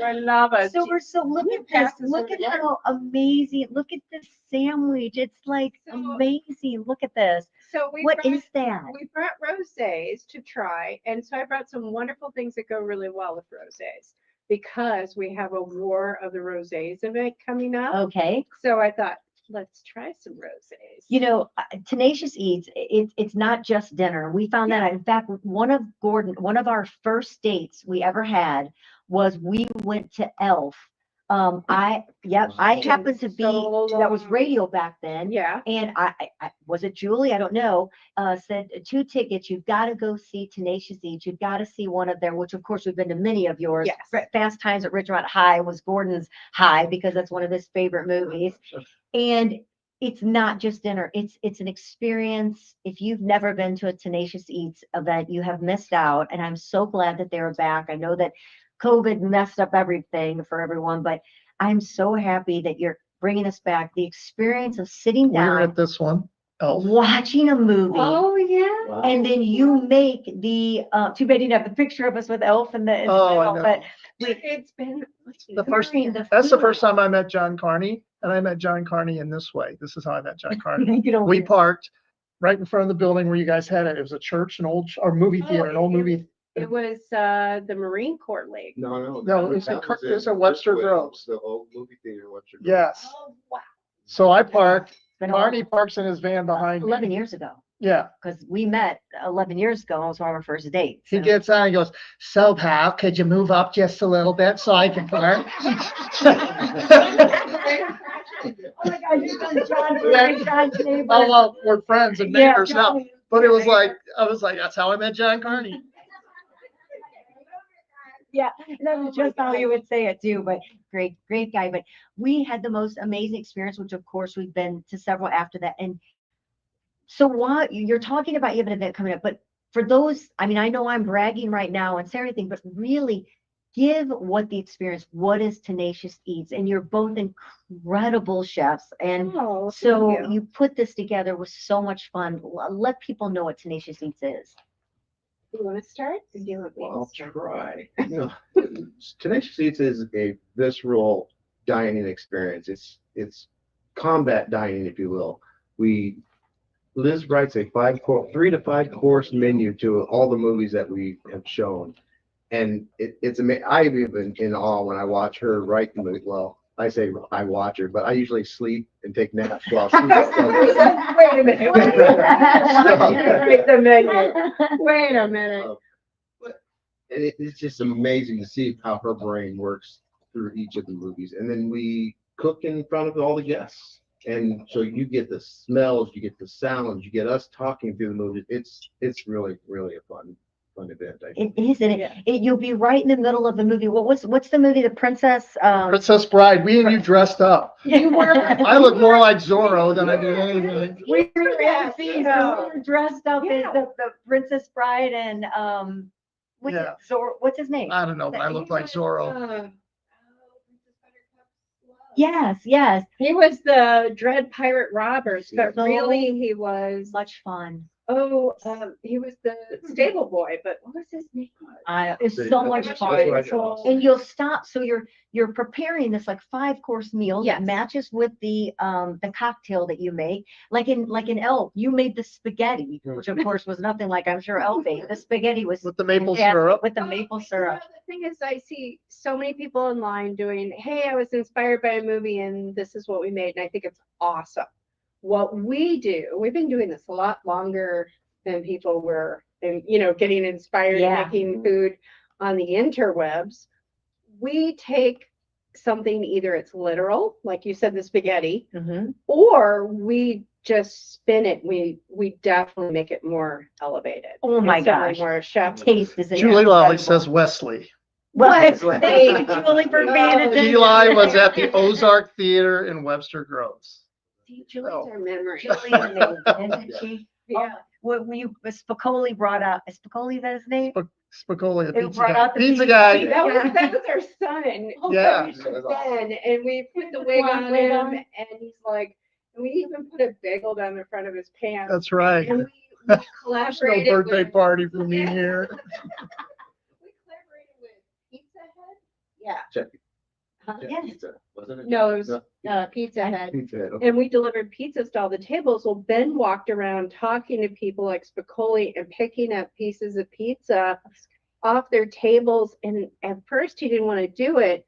We love us. So we're so look at this. passes Look at around. how amazing. Look at this sandwich. It's like So- amazing. Look at this. So we What brought, is that? we brought rosés to try, and so I brought some wonderful things that go really well with rosés because we have a War of the Rosés event coming up. Okay. So I thought, let's try some rosés. You know, Tenacious Eats, it's not just dinner. We found that out. In fact, one of our first dates we ever had was we went to Elf. I happened to be, that was radio back then. Yeah. And I was it Julie? I don't know. Said 2 tickets. You've got to go see Tenacious Eats. You've got to see one of their, which of course we've been to many of yours. Yes. Fast Times at Ridgemont High was Gordon's high because that's one of his favorite movies. And it's not just dinner. It's an experience. If you've never been to a Tenacious Eats event, you have missed out. And I'm so glad that they're back. I know that COVID messed up everything for everyone, but I'm so happy that you're bringing us back. The experience of sitting We're down, at this one. Elf. watching a movie, Oh, yeah. and then you make the, too bad you didn't have the picture of us with Elf in the Oh, I middle, know. but It's been The first- during the That's the food. first time I met John Carney, and I met John Carney in this way. This is how I met John Carney. You know, We parked right in front of the building where you guys had it. It was a church, or movie Oh, theater, an old movie. It was the Marine Corps Lake. No, No, it's that was it's in at Webster Ridgewood. Groves. The old movie theater in Webster Groves. Yes. Oh, wow. So I parked, it's been a long- Carney parks in his van behind me. 11 years ago, Yeah. because we met 11 years ago. It was one of our first dates. He so- gets on and goes, "So pal, could you move up just a little bit so I can park?" Oh my God, you've done John's neighbor. Oh, well, we're friends and Yeah, neighbors now, John- but it was like, I was like, that's how I met John Carney. Yeah, that's just how you would say it too, but great guy. But we had the most amazing experience, which of course we've been to several after that. And so while you're talking about you have an event coming up, but for those, I mean, I know I'm bragging right now and say everything, but really give what the experience, what is Tenacious Eats? And you're both incredible chefs. And Oh, so thank you. you put this together with so much fun. Let people know what Tenacious Eats is. You want to start? Or do you want me to I'll start? try. Tenacious Eats is a visceral dining experience. It's combat dining, if you will. Liz writes a 3 to 5 course menu to all the movies that we have shown, and it's amazing. I've been in awe when I watch her write the movie. Well, I say I watch her, but I usually sleep and take naps while she's Wait a minute. Wait a minute. Wait a minute. It's just amazing to see how her brain works through each of the movies. And then we cook in front of all the guests. And so you get the smells, you get the sounds, you get us talking through the movie. It's really, really a fun event. I It think. is, and you'll be right in the middle of the movie. What's the movie? The Princess. Princess Bride, we and you dressed up. You were. I look more like Zorro than I did anything. We were Yes, MCs, yeah. so we were dressed up Yeah. as the Princess Bride and what's Yeah. what's his name? I don't know, but I look like Zorro. Yes, yes. He was the Dread Pirate Roberts, but So really he was, Much fun. he was the stable boy, but what was his name? It's See, so that's- much that's fun. what I got. And you'll stop, so you're preparing this like 5-course meal that Yes. matches with the cocktail that you make. Like in Elk, you made the spaghetti, which of course was nothing like I'm sure Elk ate. The spaghetti was With the maple fantastic syrup. with the maple syrup. The thing is, I see so many people online doing, hey, I was inspired by a movie and this is what we made. And I think it's awesome. What we do, we've been doing this a lot longer than people were, and getting inspired Yeah. and making food on the interwebs. We take something, either it's literal, like you said, the spaghetti, Mhm. or we just spin it. We definitely make it more elevated. Oh my It's definitely gosh. more chef. Taste is Julie Lally incredible. says Wesley. Wesley. Thank you, Julie, for paying attention. Eli was at the Ozark Theater in Webster Groves. See, Julie's Oh. our memory. Julie's amazing, isn't she? Yeah. When Spicoli brought out, is Spicoli that his name? Spicoli, the It pizza brought guy. out the Pizza pizza guy. That was our son. Yeah. Ben, and we put the wig on Wig him, on. and he's like, and we even put a bagel down the front of his pants. That's right. And we There's no collaborated birthday with, party for me here. we collaborated with Pizza Hut. Yeah. Check. Huh? Check Yes. pizza, wasn't it? No, it was No, Pizza Hut. Pizza Hut, okay. And we delivered pizzas to all the tables. Well, Ben walked around talking to people like Spicoli and picking up pieces of pizza off their tables. And at first he didn't want to do it.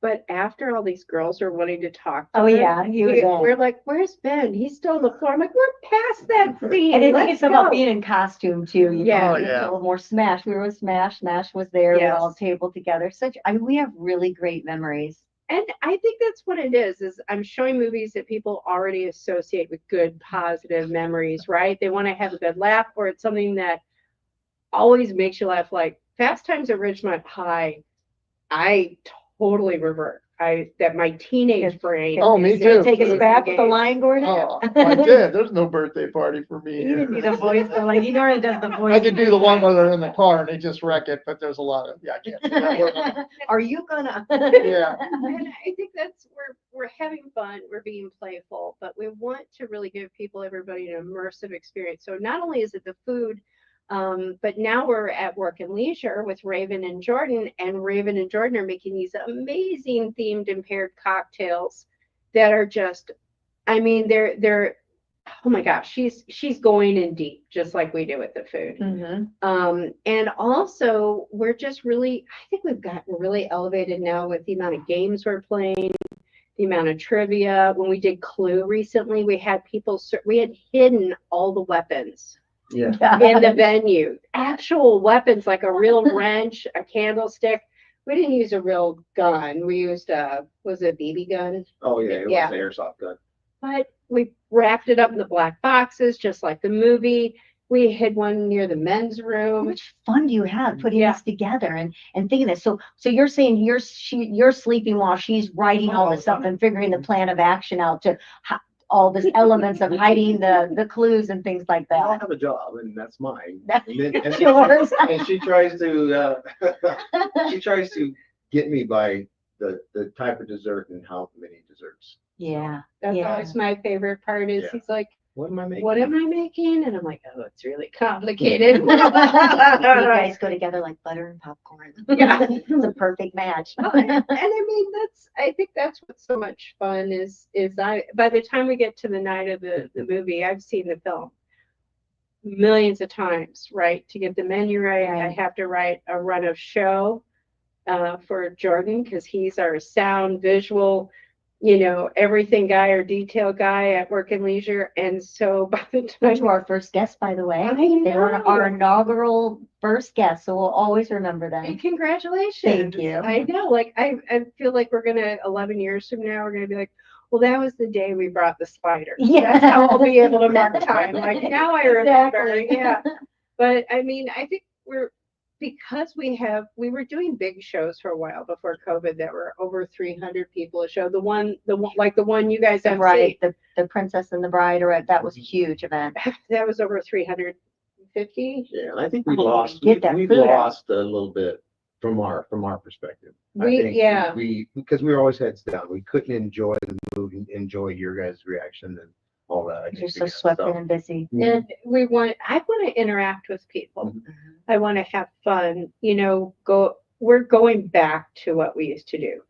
But after all these girls were wanting to talk to Oh, him, yeah, he was we're like, where's Ben? He's still on the floor. I'm like, we're past that scene. And I think Let's it's about go." being in costume too. You Yeah. know, Oh, it's yeah. a little more Smash. We were with Smash. Smash was there. We Yes. all tabled together. We have really great memories. And I think that's what it is I'm showing movies that people already associate with good, positive memories, right? They want to have a good laugh, or it's something that always makes you laugh. Like Fast Times at Ridgemont High, I totally revert. That my teenage brain. Oh, me is- too. Take us is back with the engaged. line, Gordon. Oh, I did. There's no birthday party for me You didn't do here. the voice, but like you already does the voice. I could do the one where they're in the car and they just wreck it, but there's a lot of, yeah, I can't do that one. Are you gonna? Yeah. And I think that's we're having fun, we're being playful, but we want to really give everybody an immersive experience. So not only is it the food, but now we're at Work and Leisure with Raven and Jordan, and Raven and Jordan are making these amazing themed and paired cocktails that are just, I mean, they're oh my gosh, she's going in deep, just like we do with the food. Mhm. And also we're just really, I think we're really elevated now with the amount of games we're playing, the amount of trivia. When we did Clue recently, we had we had hidden all the weapons Yeah. in the venue, actual weapons like a real wrench, a candlestick. We didn't use a real gun. We used was it a BB gun? Oh, yeah, it was Yeah. an airsoft gun. But we wrapped it up in the black boxes, just like the movie. We hid one near the men's How room. much fun do you have putting Yeah. this together and thinking this? So you're saying you're sleeping while she's writing all this stuff and figuring the plan of action out to all this elements of hiding the clues and things like I that. have a job and that's mine. That's And then, and, yours. and she tries to get me by the type of dessert and how many desserts. Yeah. That's Yeah. always my favorite part is Yeah. he's like, What am I making? what am I making? And I'm like, oh, it's really complicated. You guys go together like butter and popcorn. Yeah. It's a perfect match. Oh, and I mean, I think that's what's so much fun is by the time we get to the night of the movie, I've seen the film millions of times, right? To get the menu right, I Right. have to write a run of show for Jordan because he's our sound, visual, everything guy or detail guy at Work and Leisure. And so by the time To our first guest, by the way. I They were know. our inaugural first guest, so we'll always remember them. And congratulations. Thank you. I know, like I feel like we're gonna 11 years from now, we're gonna be like, well, that was the day we brought the spiders. Yeah. That's how I'll be able to mark time. Like now I remember. Exactly. Yeah. But I mean, I think because we were doing big shows for a while before COVID that were over 300 people a show. The one like the one you guys have Right, the Princess and the Bride, that was a huge event. that was over 350. Yeah, and I think we Oh, lost. get that We've food out. lost a little bit from our perspective. Because we were always heads down. We couldn't enjoy the movie and enjoy your guys' reaction and all that. I You're think so we swept got in and busy. And I want to interact with people. I want to have fun, we're going back to what we used to do.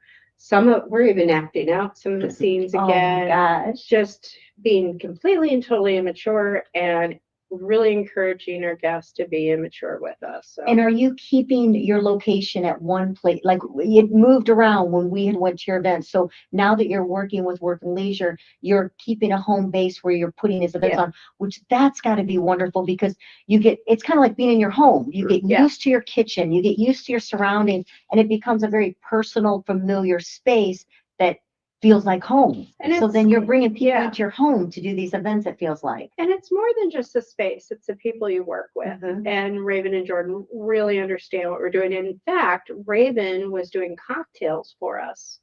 We're even acting out some of the scenes Oh my again, gosh. just being completely and totally immature and really encouraging our guests to be immature with us. So. And are you keeping your location at one place? Like it moved around when we had went to your events. So now that you're working with Work and Leisure, you're keeping a home base where you're putting these events on, which that's got to be wonderful because it's kind of like being in your home. You get used to your kitchen, you get used to your surroundings, and it becomes a very personal, familiar space that feels like home. And so then you're bringing people into your home to do these events, it feels like. And it's more than just the space, it's the people you work with. And Raven and Jordan really understand what we're doing. And in fact, Raven was doing cocktails for us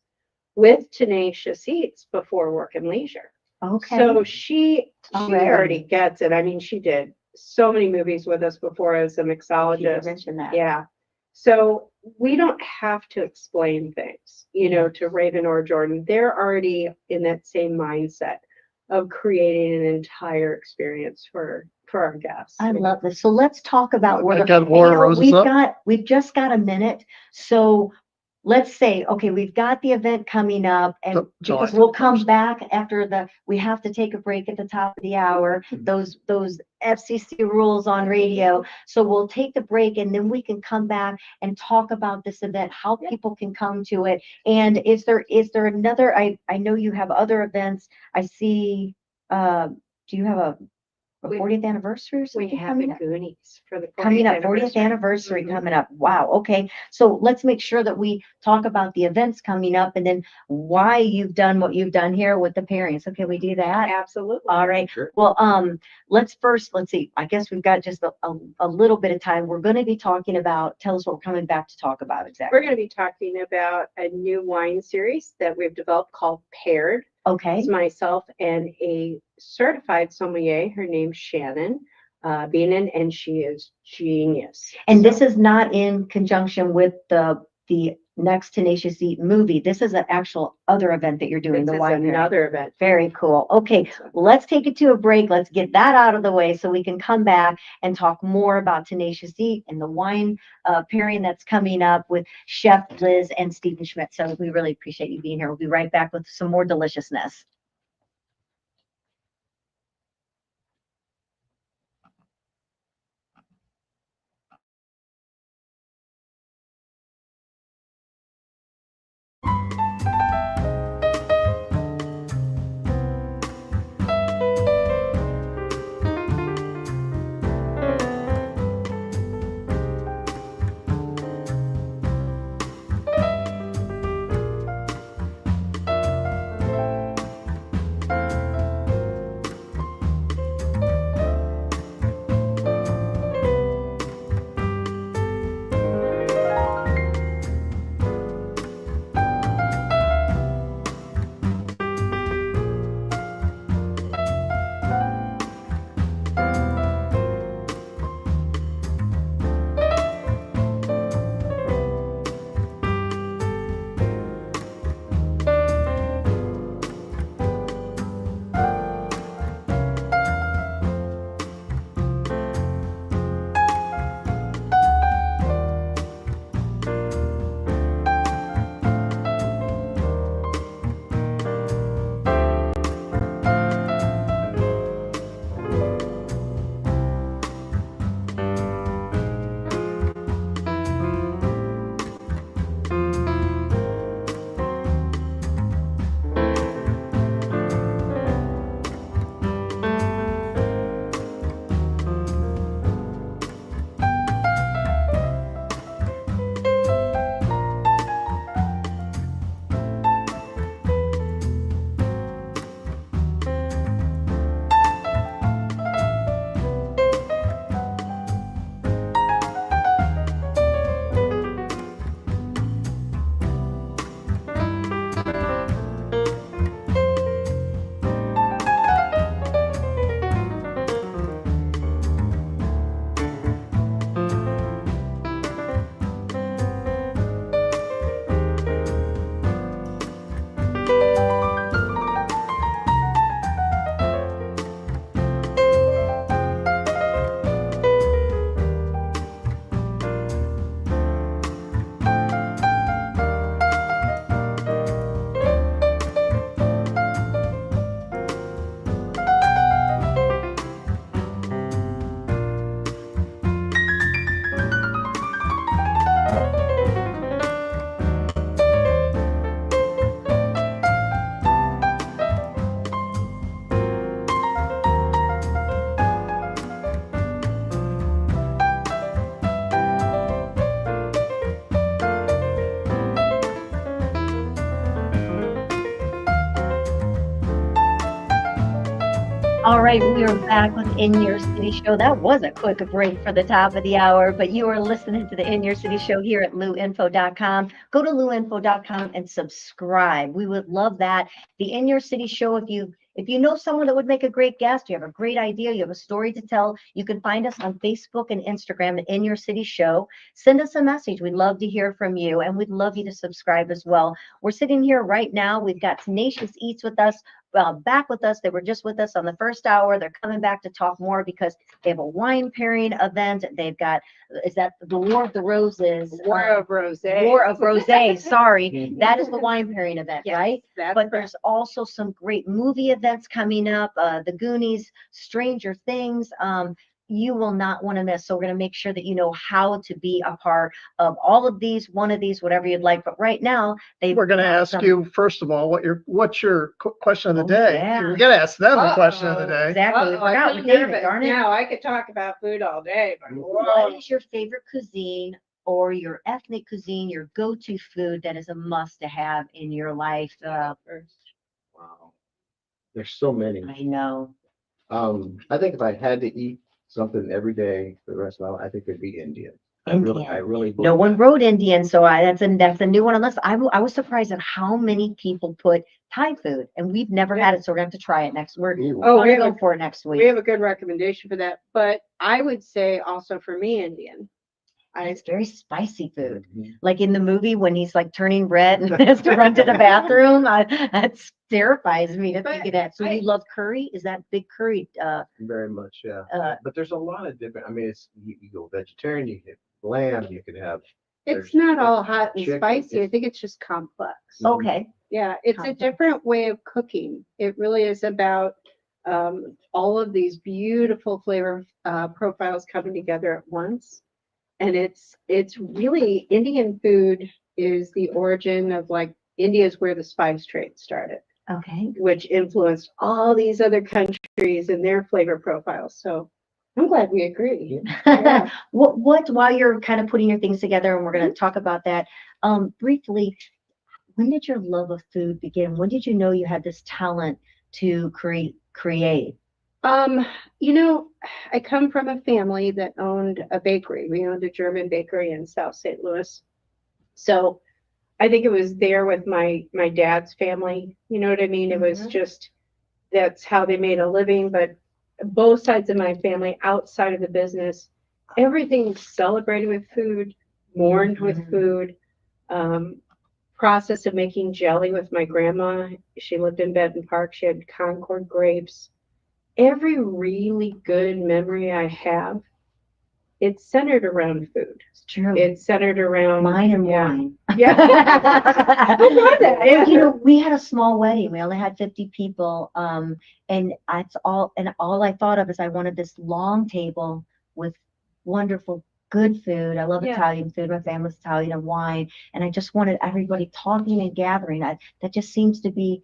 with Tenacious Eats before Work and Leisure. Okay. So she already gets it. I mean, she did so many movies with us before as a mixologist. You mentioned that. Yeah. So we don't have to explain things, to Raven or Jordan. They're already in that same mindset of creating an entire experience for our guests. I love this. So let's talk about I got Laura Roses up. We've just got a minute. So let's say, okay, we've got the event coming up, and because we'll come back after we have to take a break at the top of the hour, those FCC rules on radio. So we'll take the break and then we can come back and talk about this event, how people can come to it. And is there another, I know you have other events. I see, do you have a 40th anniversary or something? We have the Goonies for the 40th coming up, 40th anniversary coming up. Wow. Okay. So let's make sure that we talk about the events coming up and then why you've done what you've done here with the pairings. Okay, we do that? Absolutely. All right. Sure. Well, let's see. I guess we've got just a little bit of time. We're going to be talking about, tell us what we're coming back to talk about exactly. We're going to be talking about a new wine series that we've developed called Paired. Okay. It's myself and a certified sommelier. Her name's Shannon Beenan, and she is genius. And this is not in conjunction with the next Tenacious Eat movie. This is an actual other event that you're doing. This the is wine pairing. another event. Very cool. Okay, well, let's take it to a break. Let's get that out of the way so we can come back and talk more about Tenacious Eat and the wine pairing that's coming up with Chef Liz and Stephen Schmidt. So we really appreciate you being here. We'll be right back with some more deliciousness. All right, we are back with In Your City Show. That was a quick break for the top of the hour, but you are listening to the In Your City Show here at luinfo.com. Go to luinfo.com and subscribe. We would love that. The In Your City Show, if you know someone that would make a great guest, you have a great idea, you have a story to tell, you can find us on Facebook and Instagram at In Your City Show. Send us a message. We'd love to hear from you, and we'd love you to subscribe as well. We're sitting here right now. We've got Tenacious Eats with us. Back with us. They were just with us on the first hour. They're coming back to talk more because they have a wine pairing event. They've got, is that the War of the Roses? War of Rosé. War of Rosé. Sorry, that is the wine pairing event, Yes, right? that's But correct. there's also some great movie events coming up. The Goonies, Stranger Things. You will not want to miss. So we're going to make sure that you know how to be a part of all of these, one of these, whatever you'd like. But right now, We're going to ask some- you, first of all, what's your question of the Oh, day? yeah. We're going to ask them a question of the day. Exactly. We Uh-oh, I forgot feel with David, nervous. darn it. Now I could talk about food all day, but What is your favorite cuisine or your ethnic cuisine, your go-to food that is a must to have in your life? Wow. There's so many. I know. I think if I had to eat something every day for the rest of my life, I think it'd be Indian. I Indian. really No believe one that. wrote Indian, so that's a new one on the list. I was surprised at how many people put Thai food, and we've never had it, so we're gonna have to try it next. We're Oh, gonna we go have a- for it next we week. have a good recommendation for that. But I would say also for me, Indian. It's very spicy food. Mhm. Like in the movie when he's like turning red and has to run to the bathroom. That terrifies me to think of that. So you love curry? Is that big curry? Very much, yeah. Uh, But there's a lot of different. I mean, you go vegetarian, you can have lamb, you can have. It's There's- not all hot and chicken, spicy. I it's- think it's just complex. Okay. Yeah, it's a Complex. different way of cooking. It really is about all of these beautiful flavor profiles coming together at once. And it's really Indian food is the origin of like India is where the spice trade started, Okay. which influenced all these other countries and their flavor profiles. So I'm glad we agree. Yeah. What while you're kind of putting your things together, and we're going to talk about that briefly, when did your love of food begin? When did you know you had this talent to create? You know, I come from a family that owned a bakery. We owned a German bakery in South St. Louis. So I think it was there with my dad's family. You know what I mean? It was Mhm. just that's how they made a living. But both sides of my family, outside of the business, everything celebrated with food, mourned with Mhm. food. Process of making jelly with my grandma. She lived in Benton Park. She had Concord grapes. Every really good memory I have, it's centered around food. It's true. It's centered around Mine and yeah. wine. Yeah. I love that. And, you know, we had a small wedding. We only had 50 people. And all I thought of is I wanted this long table with wonderful, good food. I love Yeah. Italian food. My family's Italian and wine. And I just wanted everybody talking and gathering. That just seems to be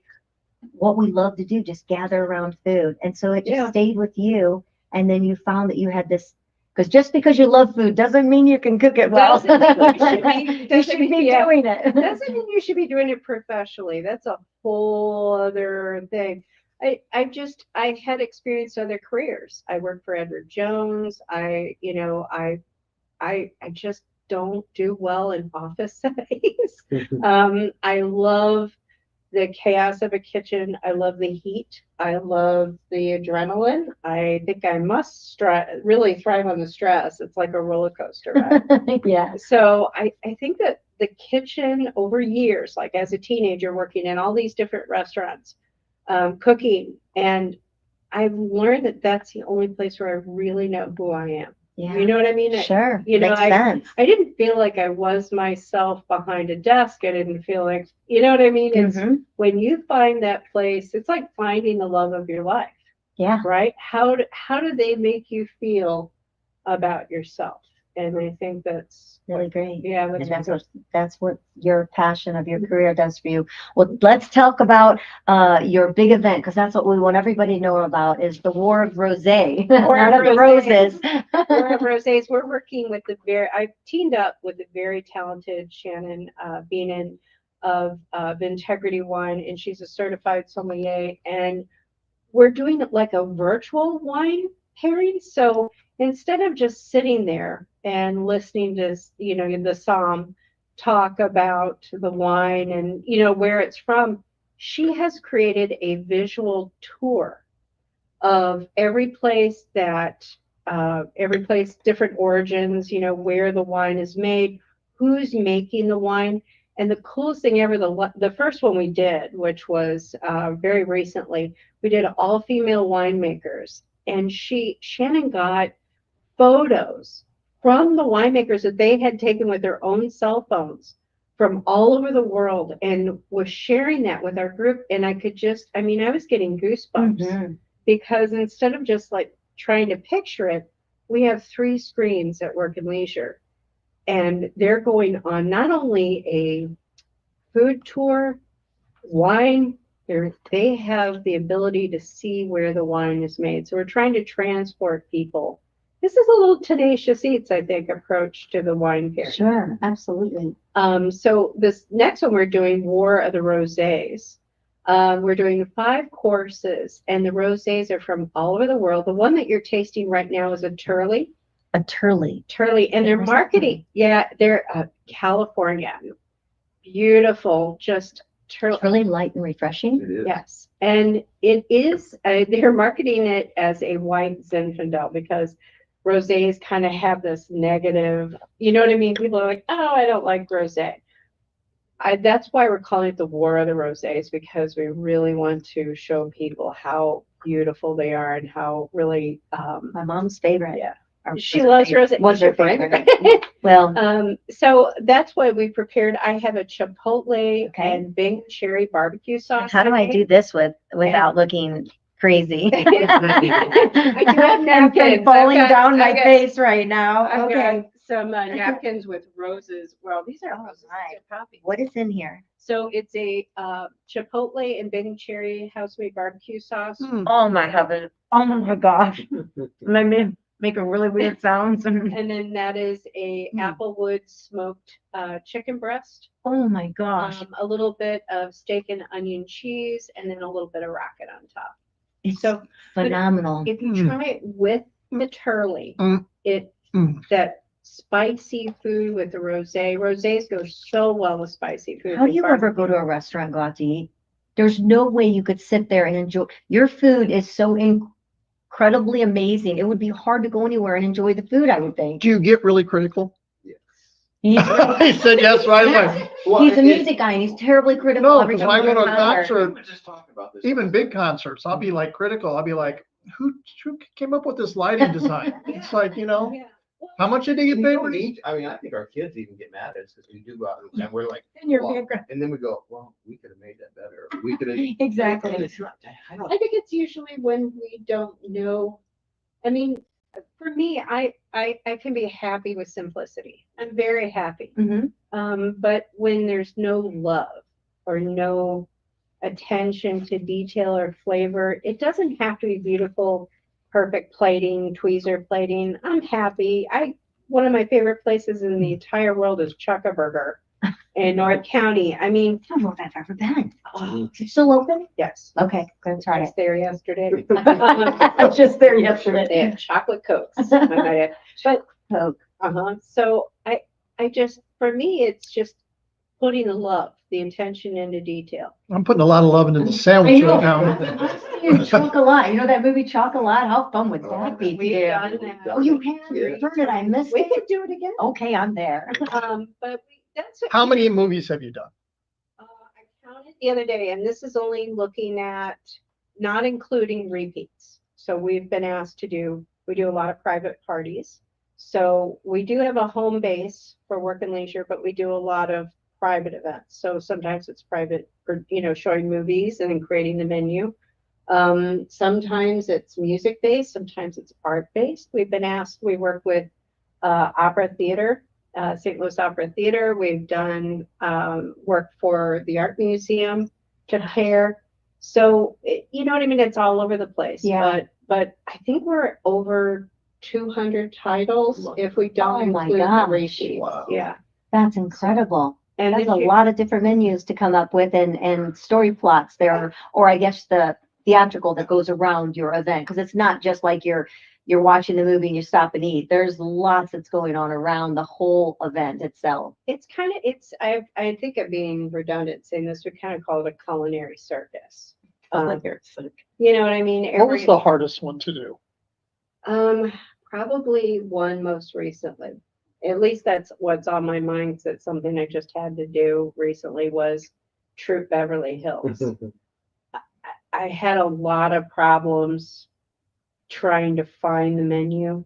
what we love to do, just gather around food. And so it just Yeah. stayed with you. And then you found that you had this, because just because you love food doesn't mean you can cook it well. Doesn't mean you should be- You doesn't should mean- be yeah. doing it. Doesn't mean you should be doing it professionally. That's a whole other thing. I had experienced other careers. I worked for Edward Jones. I just don't do well in office settings. I love the chaos of a kitchen. I love the heat. I love the adrenaline. I think I must really thrive on the stress. It's like a roller coaster ride. Yeah. So I think that the kitchen over years, like as a teenager working in all these different restaurants, cooking, and I've learned that that's the only place where I really know who I am. Yeah. You know what I mean? Sure. you know, Makes sense. I didn't feel like I was myself behind a desk. I didn't feel like, you know what I mean? It's Mhm. when you find that place, it's like finding the love of your life, Yeah. right? How do they make you feel about yourself? And I think that's Really great. yeah, And that's that's what your passion of your career does for you. Well, let's talk about your big event, because that's what we want everybody to know about is the War of Rosé. War Not of of the Rosés. roses. We're at Rosés. We're working with I've teamed up with the very talented Shannon Beenan of Integrity Wine, and she's a certified sommelier. And we're doing it like a virtual wine pairing. So instead of just sitting there and listening to, the Psalm talk about the wine and, where it's from, she has created a visual tour of every place, different origins, where the wine is made, who's making the wine. And the coolest thing ever, the first one we did, which was very recently, we did all female winemakers. And Shannon got photos from the winemakers that they had taken with their own cell phones from all over the world and was sharing that with our group. And I was getting goosebumps because instead of just like trying to picture it, we have 3 screens at Work and Leisure. And they're going on not only a food tour, wine, they have the ability to see where the wine is made. So we're trying to transport people. This is a little Tenacious Eats, I think, approach to the wine pairing. Sure, absolutely. So this next one we're doing War of the Rosés. We're doing 5 courses, and the rosés are from all over the world. The one that you're tasting right now is a Turley. A Turley. And they're marketing. Yeah, they're California. Beautiful, just Turley. Turley, light and refreshing. It is. Yes, and it is. They're marketing it as a white Zinfandel because rosés kind of have this negative. You know what I mean? People are like, "Oh, I don't like rosé." That's why we're calling it the War of the Rosés, because we really want to show people how beautiful they are and how really. My mom's favorite. Yeah. She loves rosé. Was her favorite. Well, So that's what we prepared. I have a chipotle Okay. and Bing cherry barbecue sauce. how do I do this without looking crazy? I do have I'm napkins. falling down my I've got- face right now. I've Okay. got some napkins with roses. Well, these are Oh, roses. my. They're poppy. What is in here? So it's a chipotle and Bing cherry house-made barbecue sauce. Oh my heaven. Oh my gosh. Let me making really weird sounds. And then that is a applewood smoked chicken breast. Oh my gosh. A little bit of steak and onion cheese, and then a little bit of rocket on top. It's So phenomenal. if you try it with the Turley, Mm. that spicy food with the rosé. Rosés go so well with spicy food. How do you ever go to a restaurant, go out to eat? There's no way you could sit there and enjoy. Your food is so incredibly amazing. It would be hard to go anywhere and enjoy the food, I would think. Do you get really critical? He's, He said yes right away. he's a music guy and he's terribly critical. No, every because when I time go we to a concert. concert, even big concerts, I'll be like critical. I'll be like, who came up with this lighting design? It's like, Yeah. how much did he get We paid? don't eat- I mean, I think our kids even get mad at us because we do go out and we're like, And you're well, being cri- and then we go, well, we could have made that better. We could have. Exactly. I don't. I think it's usually when we don't know. I mean, for me, I can be happy with simplicity. I'm very happy. Mhm. But when there's no love or no attention to detail or flavor, it doesn't have to be beautiful, perfect plating, tweezer plating. I'm happy. One of my favorite places in the entire world is Chuck-a-Burger in North County. I mean, I don't know if I've ever been. oh, Is it still open? yes. Okay, gonna I try was it. there yesterday. I was just there They yesterday. had chocolate cokes. I might add. But Coke. so I just, for me, it's just putting the love, the intention into detail. I'm putting a lot of love into the sandwich right now. Chocolat. You know that movie Chocolat? How fun would that be? We've done that. Oh, you have? Yeah. Darn it, I missed We it. could do it again. Okay, I'm there. That's what, How many movies have you done? I counted the other day, and this is only looking at not including repeats. So we've been asked to we do a lot of private parties. So we do have a home base for Work and Leisure, but we do a lot of private events. So sometimes it's private for, showing movies and then creating the menu. Sometimes it's music based, sometimes it's art based. We've been asked, we work with opera theater, St. Louis Opera Theater. We've done work for the Art Museum to pair. So, you know what I mean? It's all over the place. Yeah. But I think we're over 200 titles if we don't Oh my include the gosh. repeats. Wow. Yeah. That's incredible. And That's if a you- lot of different menus to come up with and story plots there, or I guess the theatrical that goes around your event, because it's not just like you're watching the movie and you stop and eat. There's lots that's going on around the whole event itself. It's kind of, I think I'm being redundant saying this, we kind of call it a culinary circus. You know what I mean? What was the hardest one to do? Probably one most recently. At least that's what's on my mind. 'Cause it's something I just had to do recently was Troop Beverly Hills. I had a lot of problems trying to find the menu,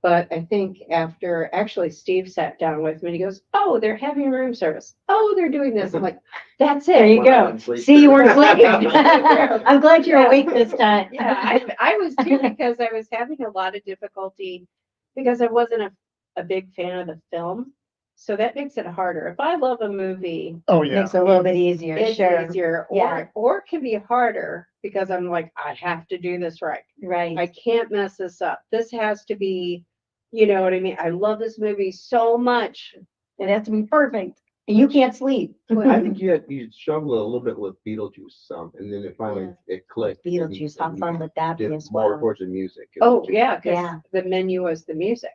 but I think after actually Steve sat down with me and he goes, "Oh, they're having room service. Oh, they're doing this." I'm like, "That's it. There you go. See, you weren't sleeping. I'm glad you're awake this time. Yeah, I was too, because I was having a lot of difficulty because I wasn't a big fan of the film. So that makes it harder. If I love a movie, Oh, yeah. Makes it a little bit easier, it's sure. easier, Yeah. or it can be harder because I'm like, I have to do this right. Right. I can't mess this up. This has to be, you know what I mean? I love this movie so much. It has to be perfect. And you can't sleep. I think you struggled a little bit with Beetlejuice and then it finally it clicked. Beetlejuice, how fun would that be Did as more well? towards the music. Oh, yeah, because Yeah. the menu was the music.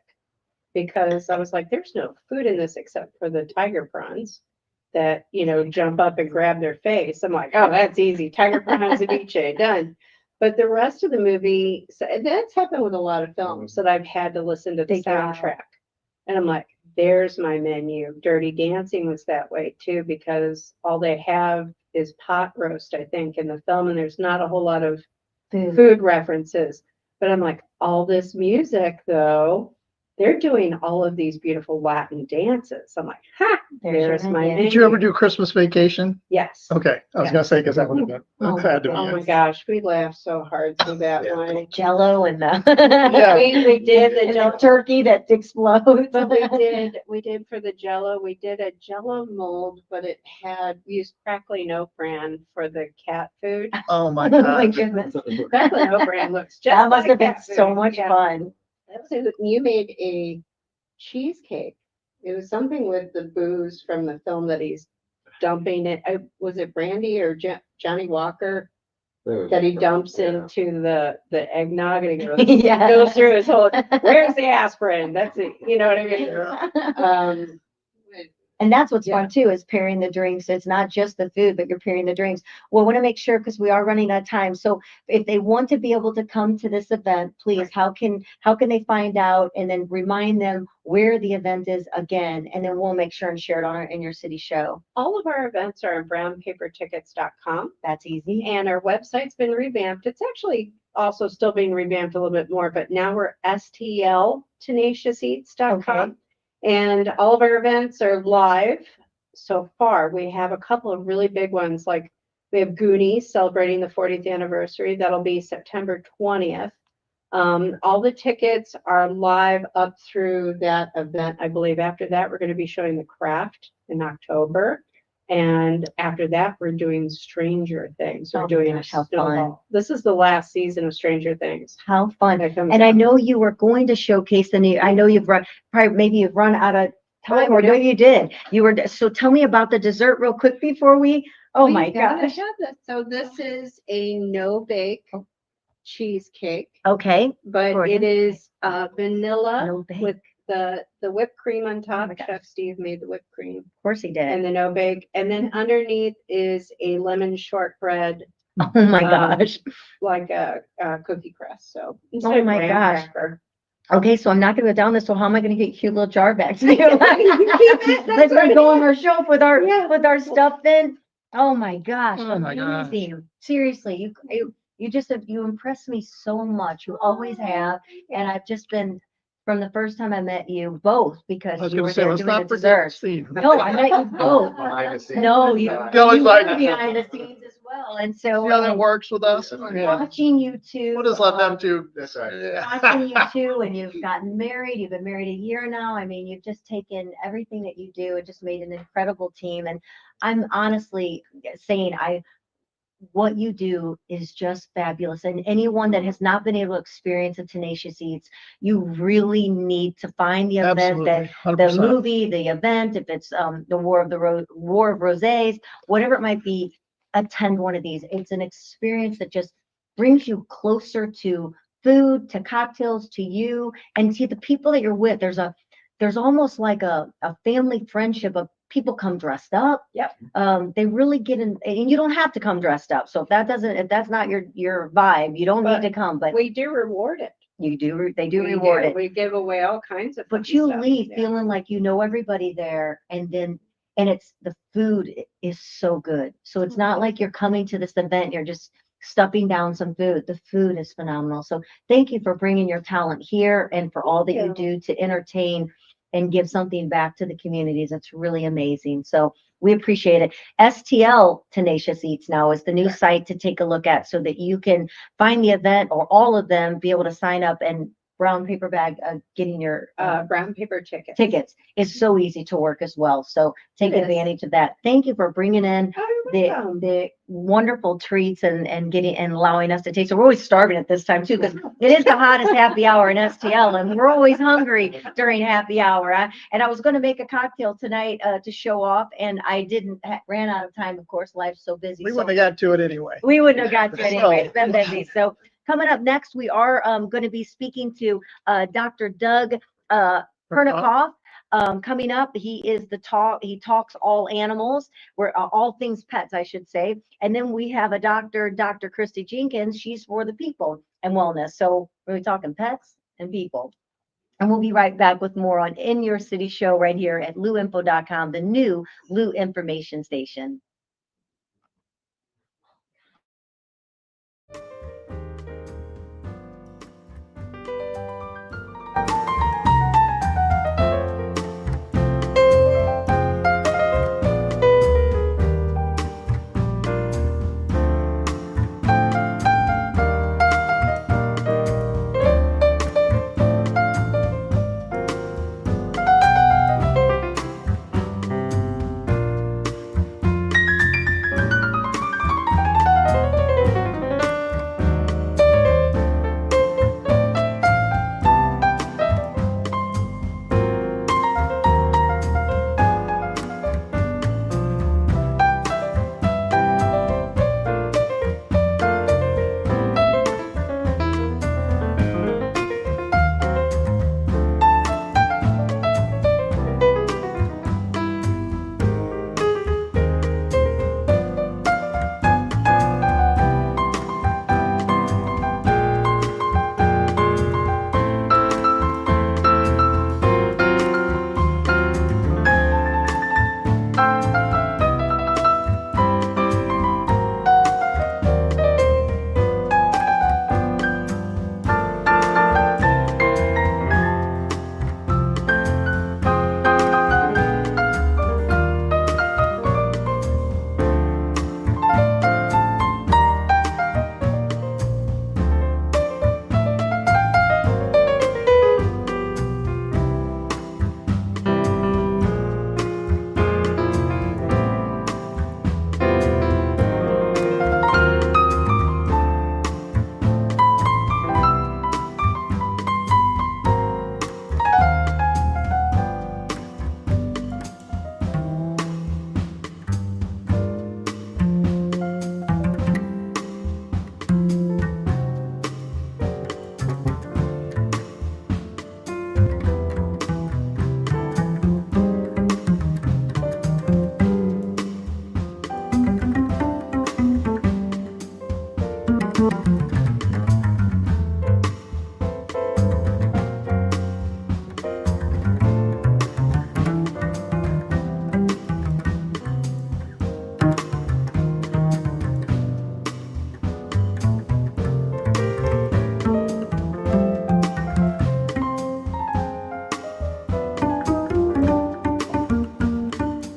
Because I was like, there's no food in this except for the tiger prawns that, you know, jump up and grab their face. I'm like, oh, that's easy. Tiger prawns, ceviche, done. But the rest of the movie, so that's happened with a lot of films that I've had to listen to the Figure out. soundtrack. And I'm like, there's my menu. Dirty Dancing was that way too, because all they have is pot roast, I think, in the film, and there's not a whole lot of food references. But I'm like, all this music though, they're doing all of these beautiful Latin dances. I'm like, ha, there's my menu. menu. Did you ever do Christmas Vacation? Yes. Okay, I was Yeah. gonna say, because that would have been, Oh, had to be. Oh my it. gosh, we laughed so hard through that Yeah. one. Jello and the Yeah. We did the and the Jello, turkey that explodes. but we did for the Jello. We did a Jello mold, but it had we used crackling oat bran for the cat food. Oh my Oh my God. goodness. Crackling oat bran looks just That must like have been cat so food. much Yeah. fun. That was it. You made a cheesecake. It was something with the booze from the film that he's dumping it. Was it Brandy or Johnny Walker that he dumps into the eggnog and he goes, Yeah. goes through his whole, where's the aspirin? That's it. You know what I mean? And that's what's Yeah. fun too, is pairing the drinks. It's not just the food, but you're pairing the drinks. Well, I want to make sure, because we are running out of time. So if they want to be able to come to this event, please, how can they find out, and then remind them where the event is again, and then we'll make sure and share it in your city show. All of our events are on brownpapertickets.com, That's easy. and our website's been revamped. It's actually also still being revamped a little bit more, but now we're STL Tenacious.com. Okay. And all of our events are live so far. We have a couple of really big ones, like we have Goonies celebrating the 40th anniversary. That'll be September 20th. All the tickets are live up through that event. I believe after that, we're going to be showing The Craft in October. And after that, we're doing Stranger Things. We're Oh my doing gosh, how Snowball. fun. This is the last season of Stranger Things. How fun. that comes And I out. know you were going to showcase the new, I know you've run, maybe you've run out of time, or no. maybe you did. So tell me about the dessert real quick before oh We my gotta gosh. have this. So this is a no-bake cheesecake, Okay. but Gorgeous. it is vanilla No bake. with the whipped cream on top. my gosh. Chef Steve made the whipped cream Of course he did. and the no bake. And then underneath is a lemon shortbread, Oh my um, gosh. like a cookie crust. So Oh my graham gosh. cracker. Okay, so I'm not gonna go down this, so how am I gonna get cute little jar bags? You keep it, that's Let's right. go on our shelf with our Yeah. stuff then. Oh my gosh, Oh my gosh. amazing. Seriously, you just have, you impress me so much. You always have. And I've just been, from the first time I met you, both, because I was you gonna were say, there let's doing the not forget desserts. Steve. No, I met you both. Behind the scenes. No, you always like- were behind the scenes as well. And so See how that works with us? Yeah. watching you two. We'll just let them do. That's right. Watching you two, and you've gotten married, you've been married a year now. I mean, you've just taken everything that you do and just made an incredible team. And I'm honestly saying, what you do is just fabulous. And anyone that has not been able to experience a Tenacious Eats, you really need to find the event, that Absolutely, the 100%. movie, the event, if it's the War of Rosés, whatever it might be, attend one of these. It's an experience that just brings you closer to food, to cocktails, to you, and to the people that you're with. There's almost like a family friendship of people come dressed up. Yep. They really get in, and you don't have to come dressed up. So if that's not your vibe, you don't But need to come, but We do reward it. they do We reward it. We give away all kinds of. But fun you stuff. leave Yeah. feeling like you know everybody there, and it's the food is so good. So it's not like you're coming to this event and you're just stuffing down some food. The food is phenomenal. So thank you for bringing your talent here and for all that you Thank do to entertain and give something back to the communities. It's really amazing. So we appreciate it. STL Tenacious Eats now is the new site to take a look at so that you can find the event or all of them, be able to sign up and brown paper bag, getting your Brown paper tickets. tickets is so easy to work as well. So take It is. advantage of that. Thank you for bringing in Oh, you're welcome. the wonderful treats and getting and allowing us to taste. So we're always starving at this time too, because it is the hottest happy hour in STL, and we're always hungry during happy hour. And I was going to make a cocktail tonight to show off, and I didn't. Ran out of time. Of course, life's so busy. We so wouldn't have got to it anyway. we wouldn't have got to it anyway. It's been busy. So coming up next, we are going to be speaking to Dr. Doug Pernikoff. Coming up, he talks all animals, all things pets, I should say. And then we have a Dr. Christy Jenkins. She's for the people and wellness. So we're talking pets and people. And we'll be right back with more on In Your City Show right here at luinfo.com, the new Lu Information Station.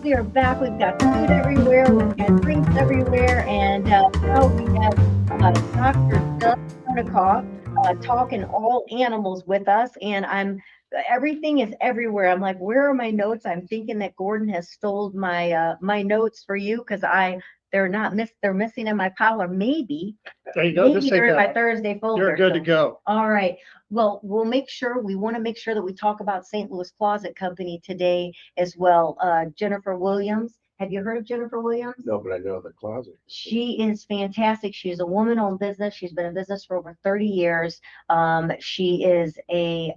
We are back. We've got food everywhere. We've got drinks everywhere. And now we have Dr. Doug Pernikoff talking all animals with us. And everything is everywhere. I'm like, where are my notes? I'm thinking that Gordon has stole my my notes for you because they're missing in my pile, or maybe There you go. Just maybe take they're in my that. Thursday folder. You're good to So- go. All right. Well, we want to make sure that we talk about St. Louis Closet Company today as well. Jennifer Williams Have you heard of Jennifer Williams? No, but I know the closet. She is fantastic. She's a woman-owned business. She's been in business for over 30 years. She is a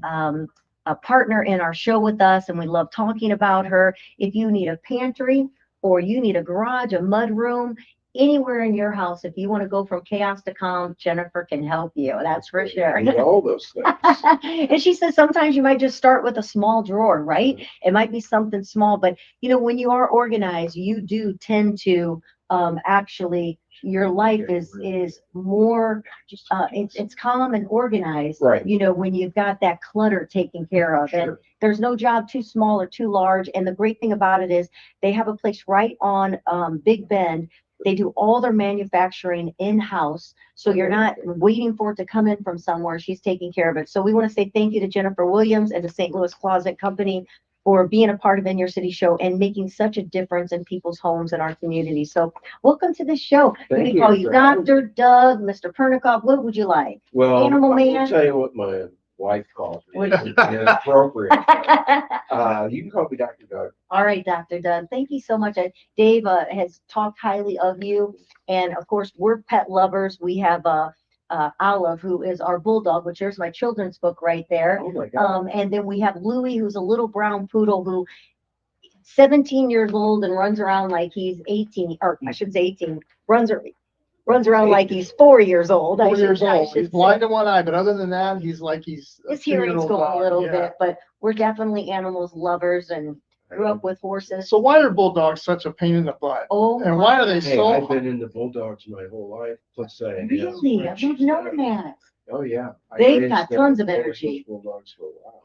partner in our show with us, and we love talking about her. If you need a pantry or you need a garage, a mud room, anywhere in your house, if you want to go from chaos to calm, Jennifer can help you. That's for sure. I need all those things. And she says sometimes you might just start with a small drawer, right? It might be something small, but you know, when you are organized, you do tend to actually your life is more it's calm and organized, Right. you know, when you've got that clutter taken care of. And Sure. there's no job too small or too large. And the great thing about it is they have a place right on Big Bend. They do all their manufacturing in-house, so you're not waiting for it to come in from somewhere. She's taking care of it. So we want to say thank you to Jennifer Williams and the St. Louis Closet Company for being a part of In Your City Show and making such a difference in people's homes and our community. So welcome to the show. We Thank can you call you for having Dr. Doug, Mr. Pernikoff. What would you like? Well, Animal I man. will tell you what my wife calls me. What- It's inappropriate. You can call me Dr. Doug. All right, Dr. Doug, thank you so much. Dave has talked highly of you. And of course, we're pet lovers. We have Olive, who is our bulldog, which there's my children's book right there. Oh my God. And then we have Louie, who's a little brown poodle who 17 years old and runs around like he's 18, or I should say 18, runs around like he's 4 years old. 4 years I old. should He's blind say. in one eye, but other than that, he's like he's a His hearing's 2-year-old going a dog. little Yeah. bit, but we're definitely animals lovers and grew up with horses. So why are bulldogs such a pain in the butt? Oh, And why are they Hey, so? I've been into bulldogs my whole life. Let's say. really? I've never known that. Oh yeah. I They've raised got them tons of as energy. bulldogs for a while.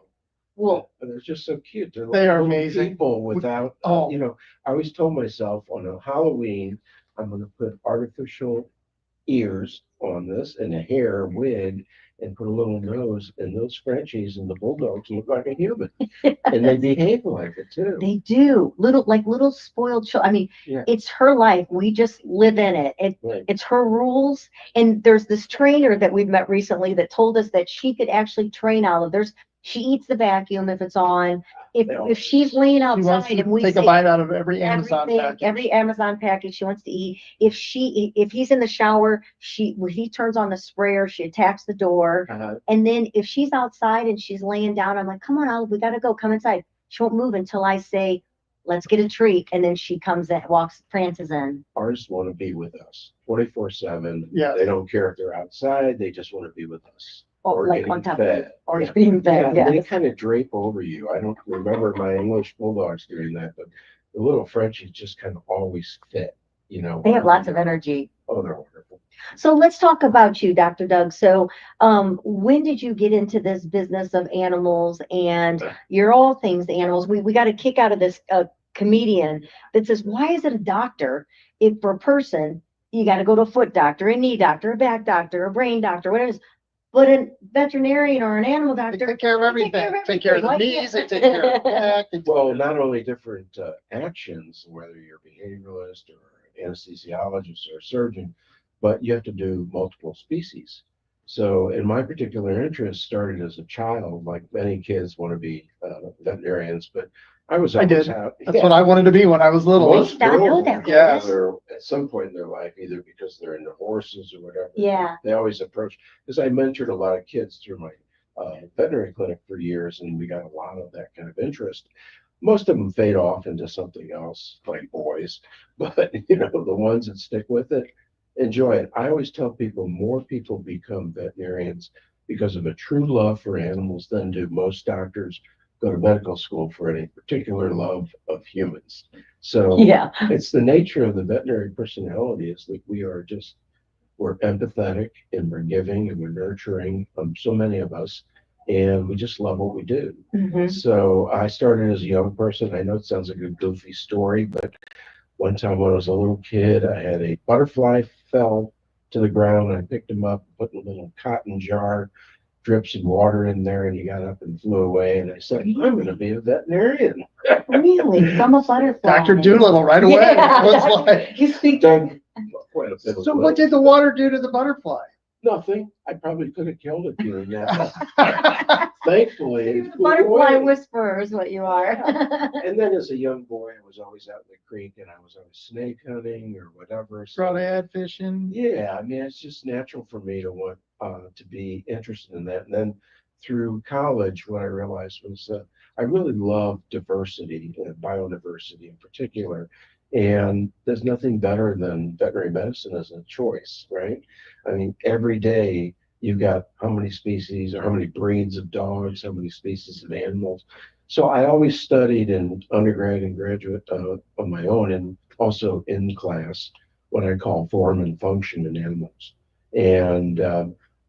Well, And they're just so cute. They're They are little amazing. people without, Oh. you know, I always told myself on a Halloween, I'm going to put artificial ears on this and a hair wig and put a little nose, and those Frenchies and the bulldogs look like a human. And they behave like it too. they do. Little spoiled children. I mean, Yeah. it's her life. We just live in it. Right. It's her rules. And there's this trainer that we've met recently that told us that she could actually train Olive. She eats the vacuum if it's on. If she's laying She wants outside to and we take a say bite out of every Amazon everything, package. every Amazon package she wants to eat. If he's in the shower, when he turns on the sprayer, she attacks the door. And then if she's outside and she's laying down, I'm like, come on, Olive, we gotta go, come inside. She won't move until I say, let's get a treat. And then she comes in, prances in. Ours want to be with us 24/7. Yes. They don't care if they're outside. They just want to be with us. Or like getting on top fed. of it. Or Yeah. being fed, Yeah, yeah. they kind of drape over you. I don't remember my English bulldogs doing that, but the little Frenchies just kind of always fit, you know. They have lots of energy. Oh, they're wonderful. So let's talk about you, Dr. Doug. So when did you get into this business of animals? And you're all things animals. We got a kick out of this comedian that says, why is it a doctor if for a person, you got to go to a foot doctor, a knee doctor, a back doctor, a brain doctor, whatever it is. But a veterinarian or an animal They doctor, take care of everything. Take care of the Why knees, they can't- take care of the back. they take Well, care of- not only different actions, whether you're a behavioralist or anesthesiologist or a surgeon, but you have to do multiple species. So in my particular interest started as a child, like many kids want to be veterinarians, but I was I always did. out. That's what I wanted to be when I was little. Most I did not know girls that. Yes. are at some point in their life, either because they're into horses or whatever. Yeah. They always approach, because I mentored a lot of kids through my veterinary clinic for years, and we got a lot of that kind of interest. Most of them fade off into something else, like boys, but you know, the ones that stick with it, enjoy it. I always tell people more people become veterinarians because of a true love for animals than do most doctors go to medical school for any particular love of humans. So Yeah. it's the nature of the veterinary personality is that we're empathetic and we're giving and we're nurturing, so many of us, and we just love what we do. Mhm. So I started as a young person. I know it sounds like a goofy story, but one time when I was a little kid, I had a butterfly fell to the ground. I picked him up, put in a little cotton jar, dripped some water in there, and he got up and flew away. And I said, I'm going to be a veterinarian. Really? From a butterfly. Dr. Doolittle right away. Yeah. It was like, You speak. Done quite a bit of so what work. did the water do to the butterfly? Nothing. I probably could have killed it doing that. Thankfully. You're it the flew butterfly away. whisperer is what you are. And then as a young boy, I was always out in the creek and I was always snake hunting or whatever. So, Crawdad fishing. yeah, I mean, it's just natural for me to want to be interested in that. And then through college, what I realized was I really love diversity and biodiversity in particular. And there's nothing better than veterinary medicine as a choice, right? I mean, every day you've got how many species or how many breeds of dogs, how many species of animals. So I always studied in undergrad and graduate on my own and also in class what I call form and function in animals, and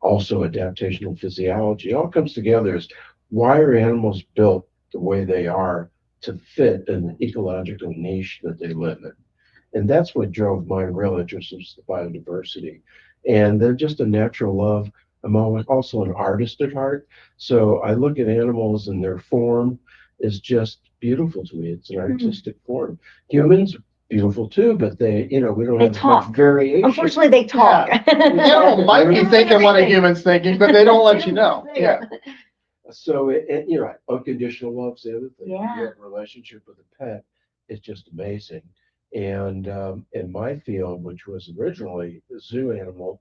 also adaptational physiology. It all comes together as why are animals built the way they are to fit an ecological niche that they live in. And that's what drove my real interest was the biodiversity. And they're just a natural love. I'm also an artist at heart. So I look at animals and their form is just beautiful to me. It's an artistic form. Humans, beautiful too, but they, we don't They have talk. much variation. Unfortunately, they talk. Animal might be thinking what a human's thinking, but they don't let you know. Yeah. So unconditional love's the other thing. Yeah. You have a relationship with a pet, it's just amazing. And in my field, which was originally a zoo animal,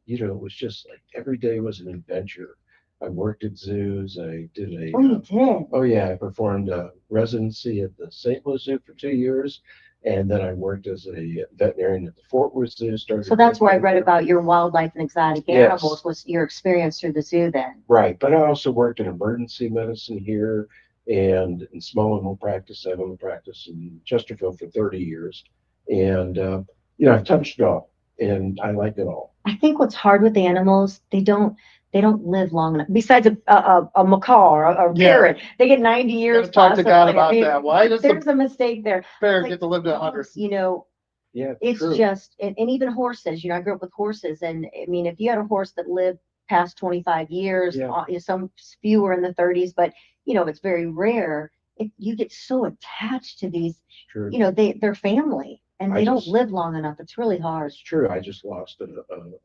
it was just like every day was an adventure. I worked at zoos. I did Oh, you did. oh yeah, I performed a residency at the St. Louis Zoo for 2 years. And then I worked as a veterinarian at the Fort Worth Zoo. So that's where I read about your wildlife and exotic Yes. animals was your experience through the zoo then. Right, but I also worked in emergency medicine here and in small animal practice. I owned a practice in Chesterfield for 30 years. And, I've touched it all and I like it all. I think what's hard with the animals, they don't live long enough. Besides a macaw or a Yeah. parrot, they get 90 years. Gotta talk to plus. God Like, about that. Why does there's the a mistake there. bear Like get to live to 100? dogs, Yeah, it's true. just, and even horses, I grew up with horses. And I mean, if you had a horse that lived past 25 years, Yeah. some fewer in the 30s, but it's very rare. You get so attached to these, It's true. they're family and they don't live long enough. It's really hard. It's true. I just lost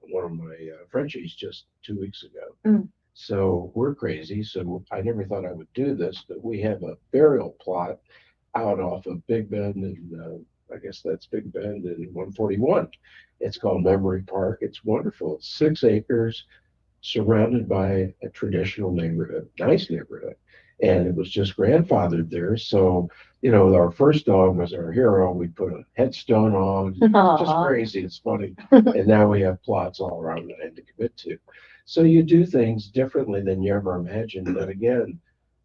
one of my Frenchies just 2 weeks ago. Mm. So we're crazy. So I never thought I would do this, but we have a burial plot out off of Big Bend, and I guess that's Big Bend and 141. It's called Memory Park. It's wonderful. It's 6 acres surrounded by a traditional neighborhood, nice neighborhood. And it was just grandfathered there. So, our first dog was our hero. We put a headstone on, just Aw. crazy. It's funny. And now we have plots all around that I had to commit to. So you do things differently than you ever imagined. But again,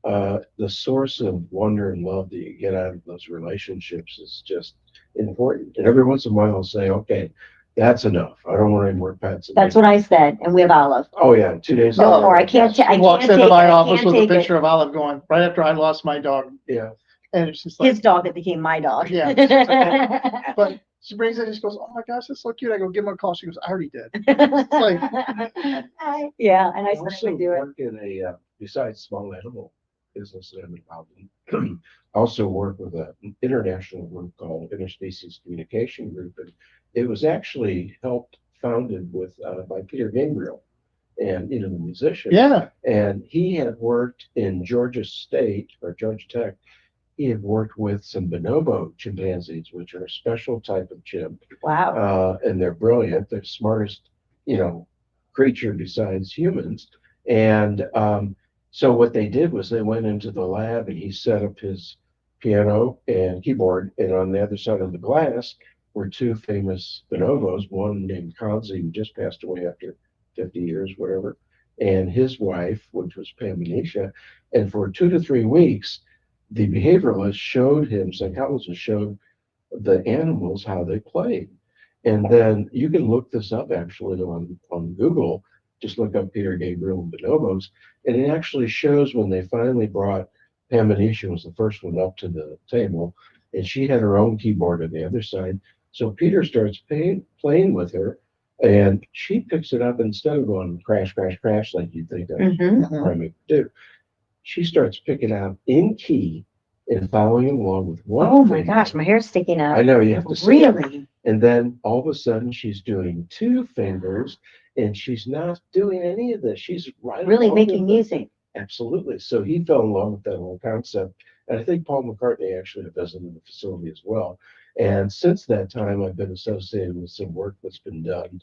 the source of wonder and love that you get out of those relationships is just important. And every once in a while, I'll say, okay, that's enough. I don't want any more pets. That's what I said. And we have Olive. Oh yeah, 2 days. No, later, or I can't yes. I He walks can't into take my it. I office can't with a take picture it. of Olive going, right after I lost my dog. Yeah. And it's just like, His dog that became my dog. Yeah. but she brings it and she goes, oh my gosh, that's so cute. I go, give him a call. She goes, I already did. like- Yeah, and I I said I also would do it. work in a, besides small animal business that I'm involved in, I also work with an international group called Interspecies Communication Group. And it was actually founded by Peter Gabriel, and the musician. Yeah. And he had worked in Georgia State or Georgia Tech. He had worked with some bonobo chimpanzees, which are a special type of chimp. Wow. And they're brilliant. They're the smartest, creature besides humans. And so what they did was they went into the lab and he set up his piano and keyboard. And on the other side of the glass were 2 famous bonobos, one named Kanzi, who just passed away after 50 years, whatever, and his wife, which was Pernikoff. And for 2 to 3 weeks, the behavioralist psychologist showed the animals how they played. And then you can look this up actually on Google, just look up Peter Gabriel and bonobos, and it actually shows when they finally brought Pernikoff was the first one up to the table, and she had her own keyboard on the other side. So Peter starts playing with her, and she picks it up instead of going crash, crash, crash like you'd think a Mhm. primate would do. She starts picking out in key and following along with one Oh my finger. gosh, my hair's sticking I up. know you have to say it. Really? And then all of a sudden she's doing two fingers and she's not doing any of this. She's right Really along making with it. music. Absolutely. So he fell in love with that whole concept. And I think Paul McCartney actually visited the facility as well. And since that time, I've been associated with some work that's been done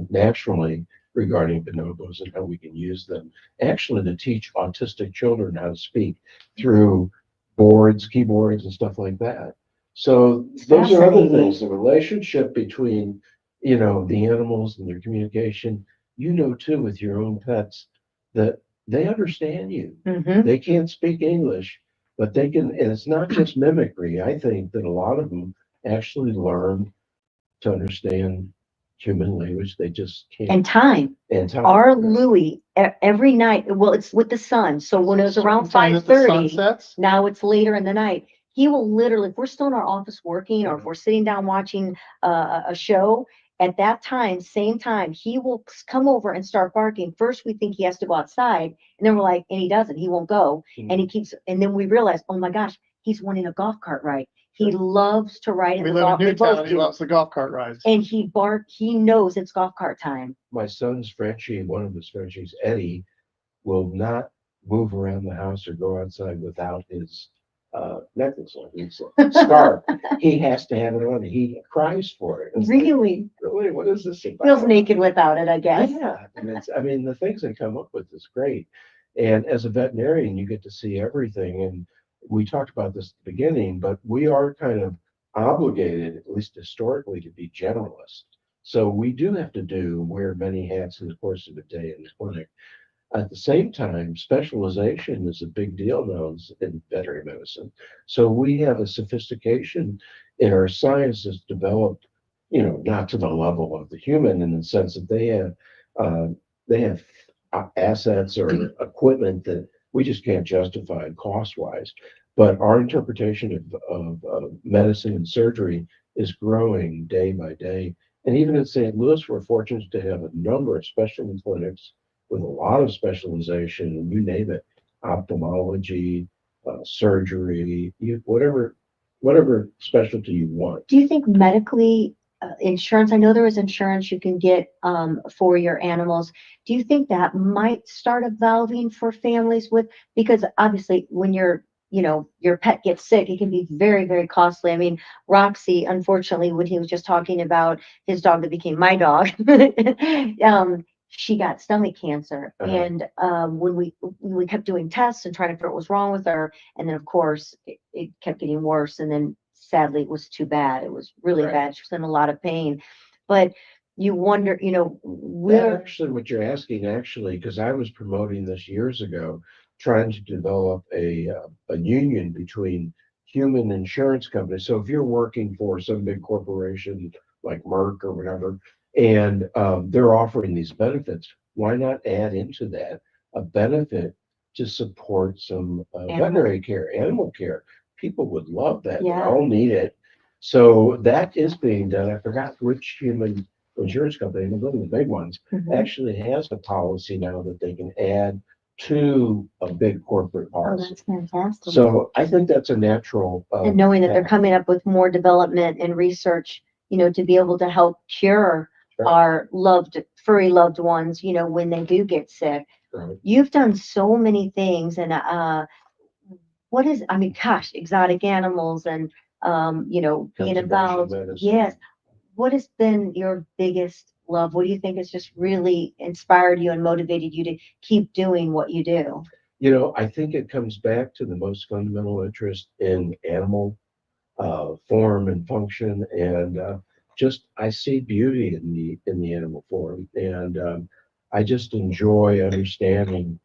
nationally regarding bonobos and how we can use them actually to teach autistic children how to speak through boards, keyboards, and stuff like that. So those are other Fascinating. things, the relationship between, you know, the animals and their communication, you know, too, with your own pets, that they understand you. Hmm. They can't speak English, but they can, and it's not just mimicry. I think that a lot of them actually learn to understand human language. They just can't. And time. And time. Our Louis, every night, well, it's with the sun. So when it was around Time that the sun 5:30, sets. now it's later in the night. He will literally, if we're still in our office working, or if we're sitting down watching a show, at that time, same time, he will come over and start barking. First, we think he has to go outside, and then we're like, and he doesn't, he won't go. And he keeps, and then we realize, oh my gosh, he's wanting a golf cart ride. He loves to ride in We the live golf. in We both Newtown. He do. loves the golf cart rides. And he knows it's golf cart time. My son's Frenchie, one of his Frenchies, Eddie, will not move around the house or go outside without his necklace on, his scarf. He has to have it on. He cries for it. It's like, Really really, what is this about? feels naked without it, I guess. Yeah, and it's, I mean, the things they come up with is great. And as a veterinarian, you get to see everything. And we talked about this at the beginning, but we are kind of obligated, at least historically, to be generalists. So we do have to wear many hats in the course of a day in the clinic. At the same time, specialization is a big deal now in veterinary medicine. So we have a sophistication in our sciences developed, you know, not to the level of the human in the sense that they have assets or equipment that we just can't justify cost-wise. But our interpretation of medicine and surgery is growing day by day. And even in St. Louis, we're fortunate to have a number of specialty clinics with a lot of specialization, and you name it, ophthalmology, surgery, whatever specialty you want. Do you think medically, insurance, I know there is insurance you can get for your animals. Do you think that might start evolving for families with, because obviously when you're, you know, your pet gets sick, it can be very, very costly. I mean, Roxy, unfortunately, when he was just talking about his dog that became my dog, she got stomach cancer. Uh-huh. And when we kept doing tests and trying to figure out what was wrong with her, and then of course it kept getting worse, and then sadly it was too bad. It was really Right. bad. She was in a lot of pain. But you wonder, you know, That where actually, what you're asking, actually, because I was promoting this years ago, trying to develop a union between human insurance companies. So if you're working for some big corporation like Merck or whatever, and they're offering these benefits, why not add into that a benefit to support some veterinary care, animal care? People would love that. They Yeah. all need it. So that is being done. I forgot which human insurance company, one of the big ones, Mhm. actually has a policy now that they can add to a big corporate Oh, policy. that's fantastic. So I think that's a natural. And knowing that they're path. coming up with more development and research, you know, to be able to help cure Right. our furry loved ones, you know, when they do get sick. Right. You've done so many things, and I mean, gosh, exotic animals, and you know, being Conservation about, medicine. yes. What has been your biggest love? What do you think has just really inspired you and motivated you to keep doing what you do? You know, I think it comes back to the most fundamental interest in animal form and function, and just I see beauty in the animal form, and I just enjoy understanding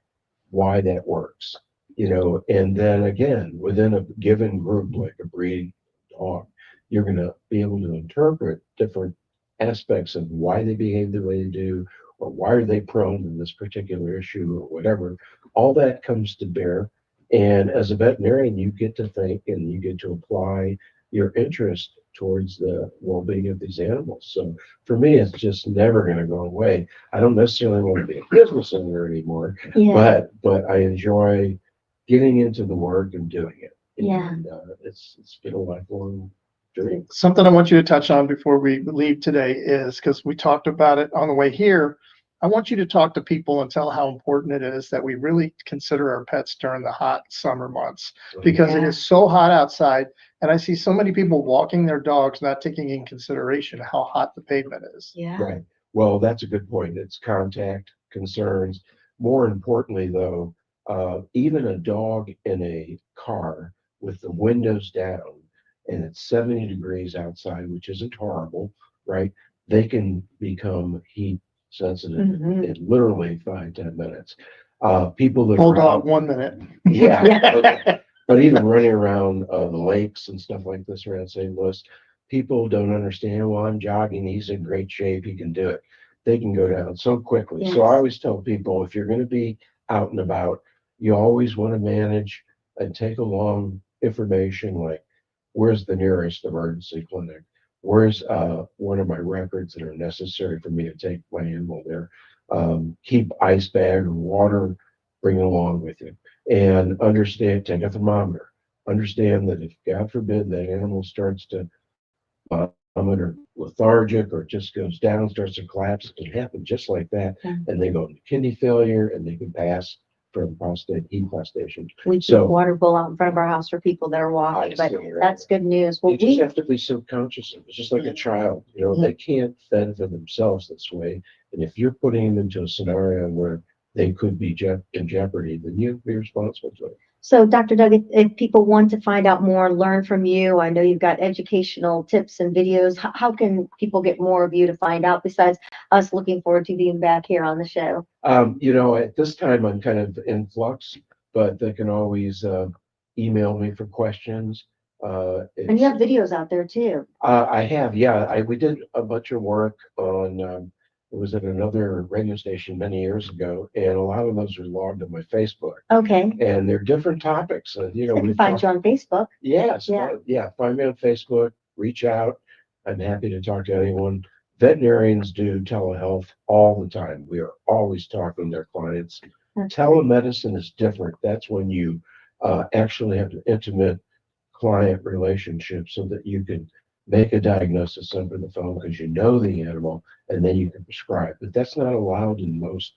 why that works. You know, and then again, within a given group, like a breed dog, you're going to be able to interpret different aspects of why they behave the way they do, or why are they prone to this particular issue, or whatever. All that comes to bear. And as a veterinarian, you get to think and you get to apply your interest towards the well-being of these animals. So for me, it's just never going to go away. I don't necessarily want to be a business owner anymore, Yeah. but I enjoy getting into the work and doing it. Yeah. And it's been a lifelong journey. Something I want you to touch on before we leave today is, because we talked about it on the way here, I want you to talk to people and tell how important it is that we really consider our pets during the hot summer months, because it Yeah. is so hot outside. And I see so many people walking their dogs, not taking in consideration how hot the pavement is. Yeah. Right. Well, that's a good point. It's contact concerns. More importantly, though, even a dog in a car with the windows down and it's 70 degrees outside, which isn't horrible, right? They can become heat sensitive Mhm. in literally 5-10 minutes. People that Hold are on out, 1 minute. yeah, but even running around the lakes and stuff like this around St. Louis, people don't understand. Well, I'm jogging. He's in great shape. He can do it. They can go down so quickly. So I Yes. always tell people, if you're going to be out and about, you always want to manage and take along information like, where's the nearest emergency clinic? Where's one of my records that are necessary for me to take my animal there? Keep ice bag or water, bring it along with you. And understand, take a thermometer. Understand that if, God forbid, that animal starts to vomit or lethargic or just goes down, starts to collapse, it can happen just like that. Yeah. And they go into kidney failure and they can pass from prostate hemostasis. We keep So- water bowl out in front of our house for people that are walking, but that's good news. Well, You just we, have to be subconscious of it. It's just like a child, you know, they can't fend for themselves this way. And if you're putting them into a scenario where they could be in jeopardy, then you have to be responsible for it. so Dr. Doug, if people want to find out more, learn from you, I know you've got educational tips and videos. How can people get more of you to find out, besides us looking forward to being back here on the show? You know, at this time, I'm kind of in flux, but they can always email me for questions. And you have videos out there too. I have, yeah. We did a bunch of work on, it was at another radio station many years ago, and a lot of those are logged on my Facebook. Okay. And they're different topics. You know, I can we find talk- you on Facebook. Yes, Yeah. find me on Facebook, reach out. I'm happy to talk to anyone. Veterinarians do telehealth all the time. We are always talking to their clients. That's Telemedicine is different. That's when you actually have an intimate client relationship so that you can make a diagnosis over the phone because you know the animal and then you can prescribe. But that's not allowed in most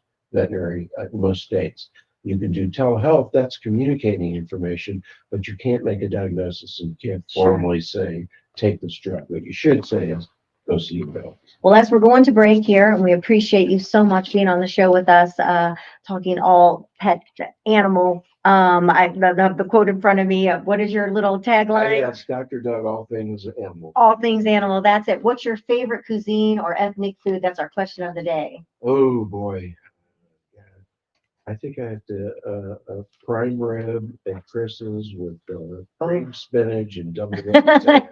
most states. You can do telehealth, that's communicating information, but you can't make a diagnosis and you can't Sure. formally say, take this drug. What you should say is, go see your vet. Well, as we're going to break here, and we appreciate you so much being on the show with us, talking all pet animal. I have the quote in front of me. What is your little tagline? Yes, Dr. Doug, all things animal. All things animal. That's it. What's your favorite cuisine or ethnic food? That's our question of the day. Oh, boy. I think I have to, a prime rib and Chris's with cream spinach and double.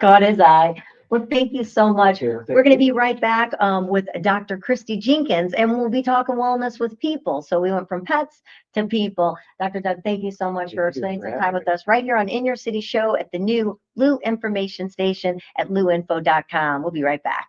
Caught his eye. Well, thank you so much. Here, We're going to be right back with Dr. Christy Jenkins, and we'll be talking wellness with people. So we went from pets to people. Dr. Doug, thank you so much Thank for you spending for some having time with me. us right here on In Your City Show at the new Lou Information Station at luinfo.com. We'll be right back.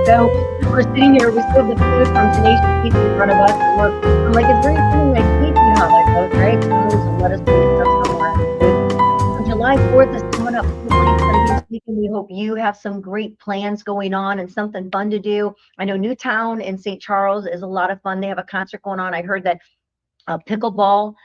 So we're sitting here, we still have the food from Tenacious Pizza in front of us, and I'm like, it's very funny, like, you know how that goes, right? Clothes and lettuce, and stuff somewhere. July 4th is coming up quickly. It's going to be this weekend. We hope you have some great plans going on and something fun to do. I know Newtown in St. Charles is a lot of fun. They have a concert going on. I heard that pickleball,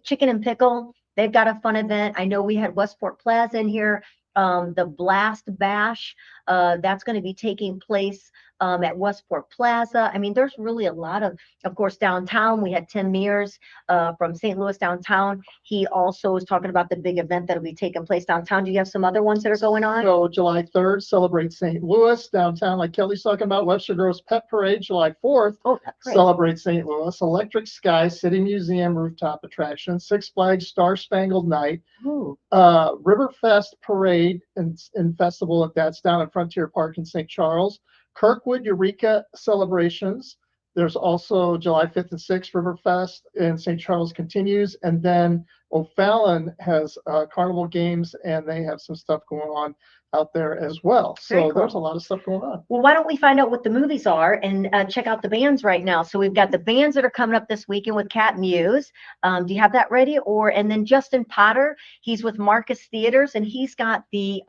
chicken and pickle, they've got a fun event. I know we had Westport Plaza in here. The Blast Bash, that's going to be taking place at Westport Plaza. I mean, there's really a lot of course, downtown. We had Tim Mears from St. Louis downtown. He also is talking about the big event that'll be taking place downtown. Do you have some other ones that are going on? So July 3rd, celebrate St. Louis downtown, like Kelly's talking about. Webster Groves Pet Parade, July 4th. Oh, that's great. Celebrate St. Louis. Electric Sky City Museum rooftop attraction. Six Flags Star Spangled Night. Ooh. Riverfest Parade and Festival, that's down at Frontier Park in St. Charles. Kirkwood Eureka celebrations. There's also July 5th and 6th Riverfest in St. Charles continues. And then O'Fallon has carnival games, and they have some stuff going on out there as well. Very So cool. there's a lot of stuff going on. Well, why don't we find out what the movies are and check out the bands right now? So we've got the bands that are coming up this weekend with Cat Muse. Do you have that ready? And then Justin Potter, he's with Marcus Theaters, and he's got the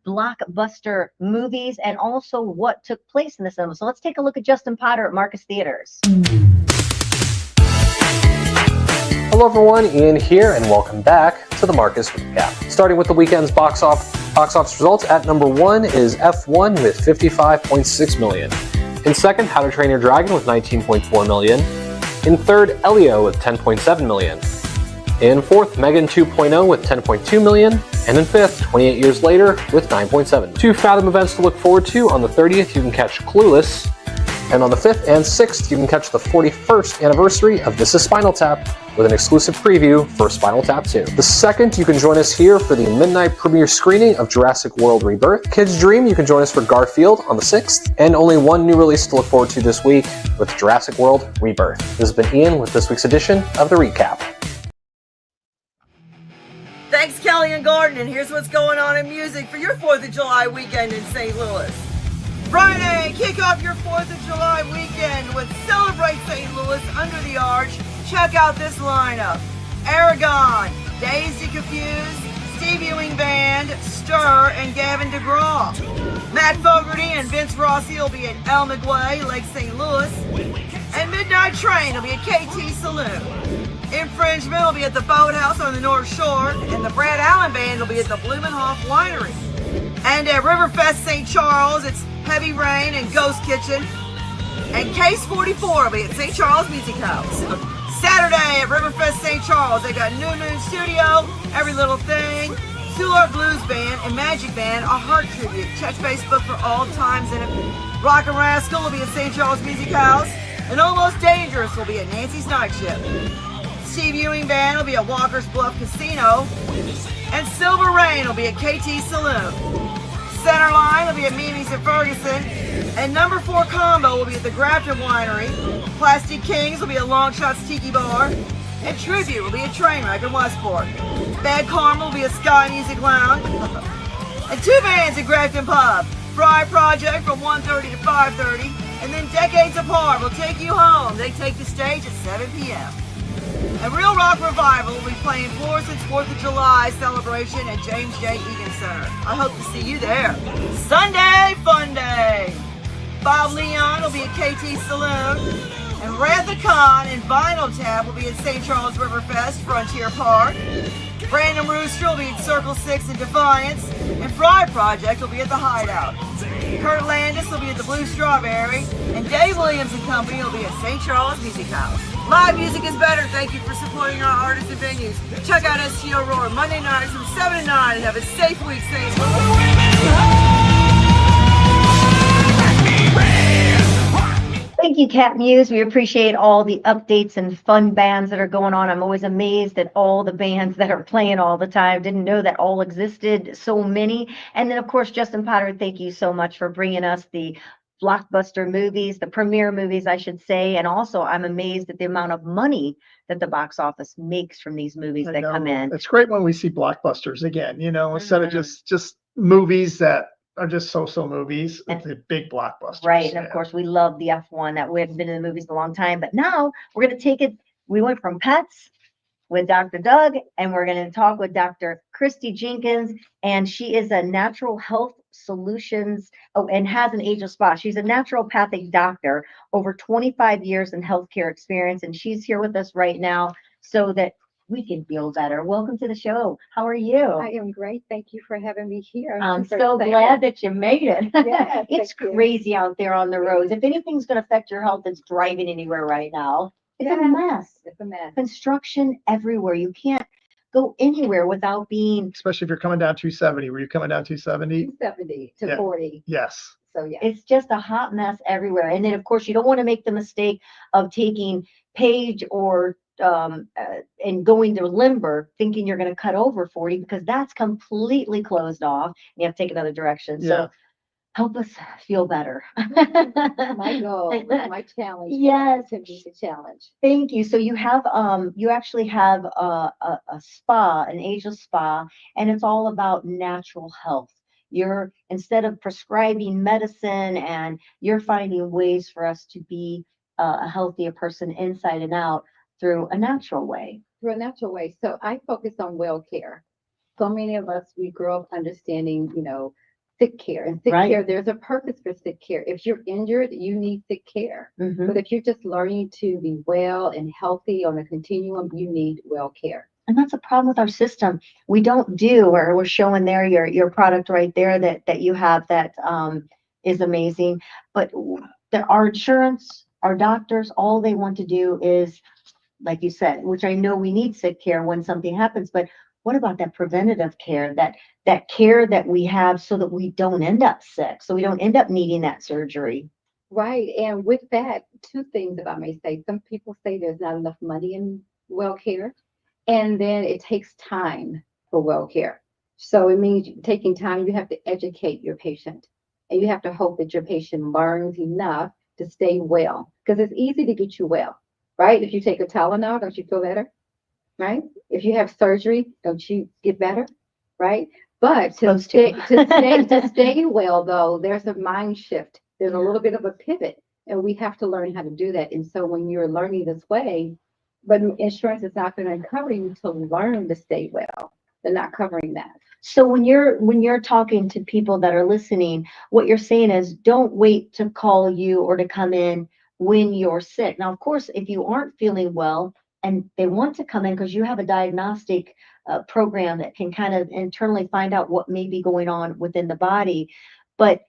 blockbuster movies and also what took place in the cinema. So let's take a look at Justin Potter at Marcus Theaters. Hello everyone, Ian here, and welcome back to the Marcus Recap. Starting with the weekend's box office results, at number 1 is F1 with $55.6 million. In second, How to Train Your Dragon with $19.4 million. In third, Elio with $10.7 million. In fourth, Megan 2.0 with $10.2 million. And in fifth, 28 Years Later with $9.7. Two Fathom events to look forward to. On the 30th, you can catch Clueless. And on the 5th and 6th, you can catch the 41st anniversary of This Is Spinal Tap with an exclusive preview for Spinal Tap 2. The 2nd, you can join us here for the midnight premiere screening of Jurassic World Rebirth. Kids Dream, you can join us for Garfield on the 6th. And only one new release to look forward to this week with Jurassic World Rebirth. This has been Ian with this week's edition of The Recap. Thanks, Kelly and Gordon, and here's what's going on in music for your 4th of July weekend in St. Louis. Friday, kick off your 4th of July weekend with Celebrate St. Louis Under the Arch. Check out this lineup: Aragon, Dazed and Confused, Steve Ewing Band, Stir, and Gavin DeGraw. Matt Fogarty and Vince Rossi will be at El Miguel, Lake St. Louis. And Midnight Train will be at KT Saloon. Infringement will be at the Boathouse on the North Shore, and the Brad Allen Band will be at the Blumenhof Winery. And at Riverfest St. Charles, it's Heavy Rain and Ghost Kitchen. And Case 44 will be at St. Charles Music House. Saturday at Riverfest St. Charles, they got New Moon Studio, Every Little Thing, Soulard Blues Band, and Magic Band, a heart tribute. Check Facebook for all times in it. Rock and Rascal will be at St. Charles Music House, and Almost Dangerous will be at Nancy's Night Shift. Steve Ewing Band will be at Walker's Bluff Casino, and Silver Rain will be at KT Saloon. Centerline will be at Mimi's at Ferguson, and Number 4 Combo will be at the Grafton Winery. Plastic Kings will be at Longshots Tiki Bar, and Tribute will be at Trainwreck in Westport. Bad Karma will be at Sky Music Lounge, and two bands at Grafton Pub. Fry Project from 1:30 to 5:30, and then Decades Apart will take you home. They take the stage at 7 p.m. And Real Rock Revival will be playing Floridson's 4th of July celebration at James J. Egan Center. I hope to see you there. Sunday Fun Day. Bob Leon will be at KT Saloon. And Rathacon and Vinyl Tap will be at St. Charles Riverfest, Frontier Park. Brandon Rooster will be at Circle 6 in Defiance. And Fry Project will be at the Hideout. Kurt Landis will be at the Blue Strawberry. And Dave Williams and Company will be at St. Charles Music House. Live music is better. Thank you for supporting our artists and venues. Check out STL Roar Monday nights from 7 to 9 and have a safe week, St. Thank you, Cat Muse. We appreciate all the updates and fun bands that are going on. I'm always amazed at all the bands that are playing all the time. Didn't know that all existed, so many. And then, of course, Justin Potter, thank you so much for bringing us the blockbuster movies, the premiere movies, I should say. And also, I'm amazed at the amount of money that the box office makes from these movies that come in. It's great when we see blockbusters again, instead of just movies that are just so movies. And- It's a big blockbuster. Right, and of course, we love the F1 that we haven't been in the movies in a long time, but now we're gonna take it, we went from pets with Dr. Doug, and we're gonna talk with Dr. Christy Jenkins, and she is a natural health solutions, and has an Ageless Spa. She's a naturopathic doctor, over 25 years in healthcare experience, and she's here with us right now so that we can feel better. Welcome to the show. How are you? I am great. Thank you for having me here. I'm super so excited. glad that you made it. Yes, It's thank you. crazy out there on the roads. If anything's going to affect your health, it's driving anywhere right now. It's a Yeah. mess. It's a mess. Construction everywhere. You can't go anywhere without being, Especially if you're coming down 270. Were you coming down 270? 270 to Yeah. 40. Yes. So yeah. it's just a hot mess everywhere. And then, of course, you don't want to make the mistake of taking Page or and going to Limber thinking you're going to cut over 40, because that's completely closed off. You have to take another direction. Yeah. So help us feel better. My goal, my challenge. Yes. To meet the challenge. Thank you. So you have, you actually have a spa, an Ageless Spa, and it's all about natural health. You're, instead of prescribing medicine, and you're finding ways for us to be a healthier person inside and out through a natural way. Through a natural way. So I focus on well care. So many of us, we grow up understanding, sick care. And sick Right. care, there's a purpose for sick care. If you're injured, you need sick care. Mhm. But if you're just learning to be well and healthy on a continuum, you need well care. And that's a problem with our system. We don't do, or we're showing there your product right there that you have that is amazing. But our insurance, our doctors, all they want to do is, like you said, which I know we need sick care when something happens, but what about that preventative care, that care that we have so that we don't end up sick, so we don't end up needing that surgery? Right. And with that, two things, if I may say. Some people say there's not enough money in well care, and then it takes time for well care. So it means taking time, you have to educate your patient, and you have to hope that your patient learns enough to stay well, because it's easy to get you well, right? If you take a Tylenol, don't you feel better? Right? If you have surgery, don't you get better? Right? But to Supposed to. to stay well, though, there's a mind shift. There's a little bit of a pivot, and we have to learn how to do that. And so when you're learning this way, but insurance is not going to cover you to learn to stay well. They're not covering that. So when you're talking to people that are listening, what you're saying is, don't wait to call you or to come in when you're sick. Now, of course, if you aren't feeling well and they want to come in because you have a diagnostic program that can kind of internally find out what may be going on within the body, but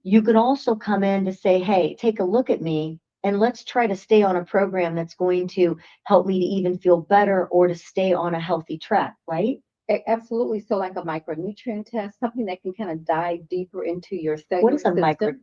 you could also come in to say, hey, take a look at me, and let's try to stay on a program that's going to help me to even feel better or to stay on a healthy track, right? Absolutely. So like a micronutrient test, something that can kind of dive deeper into your cellular What is a system.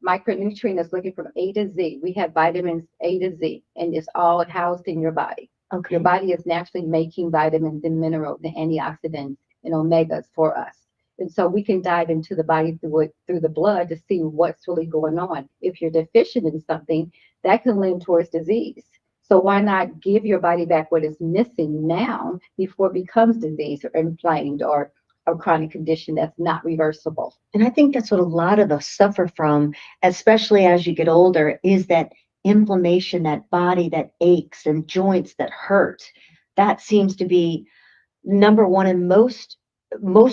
Micronutrient is looking from A to Z. We have vitamins A to Z, and it's all housed in your body. Okay. Your body is naturally making vitamins and minerals and antioxidants and omegas for us. And so we can dive into the body through the blood to see what's really going on. If you're deficient in something, that can lean towards disease. So why not give your body back what is missing now before it becomes disease or inflamed or a chronic condition that's not reversible? And I think that's what a lot of us suffer from, especially as you get older, is that inflammation, that body that aches and joints that hurt. That seems to be number one in most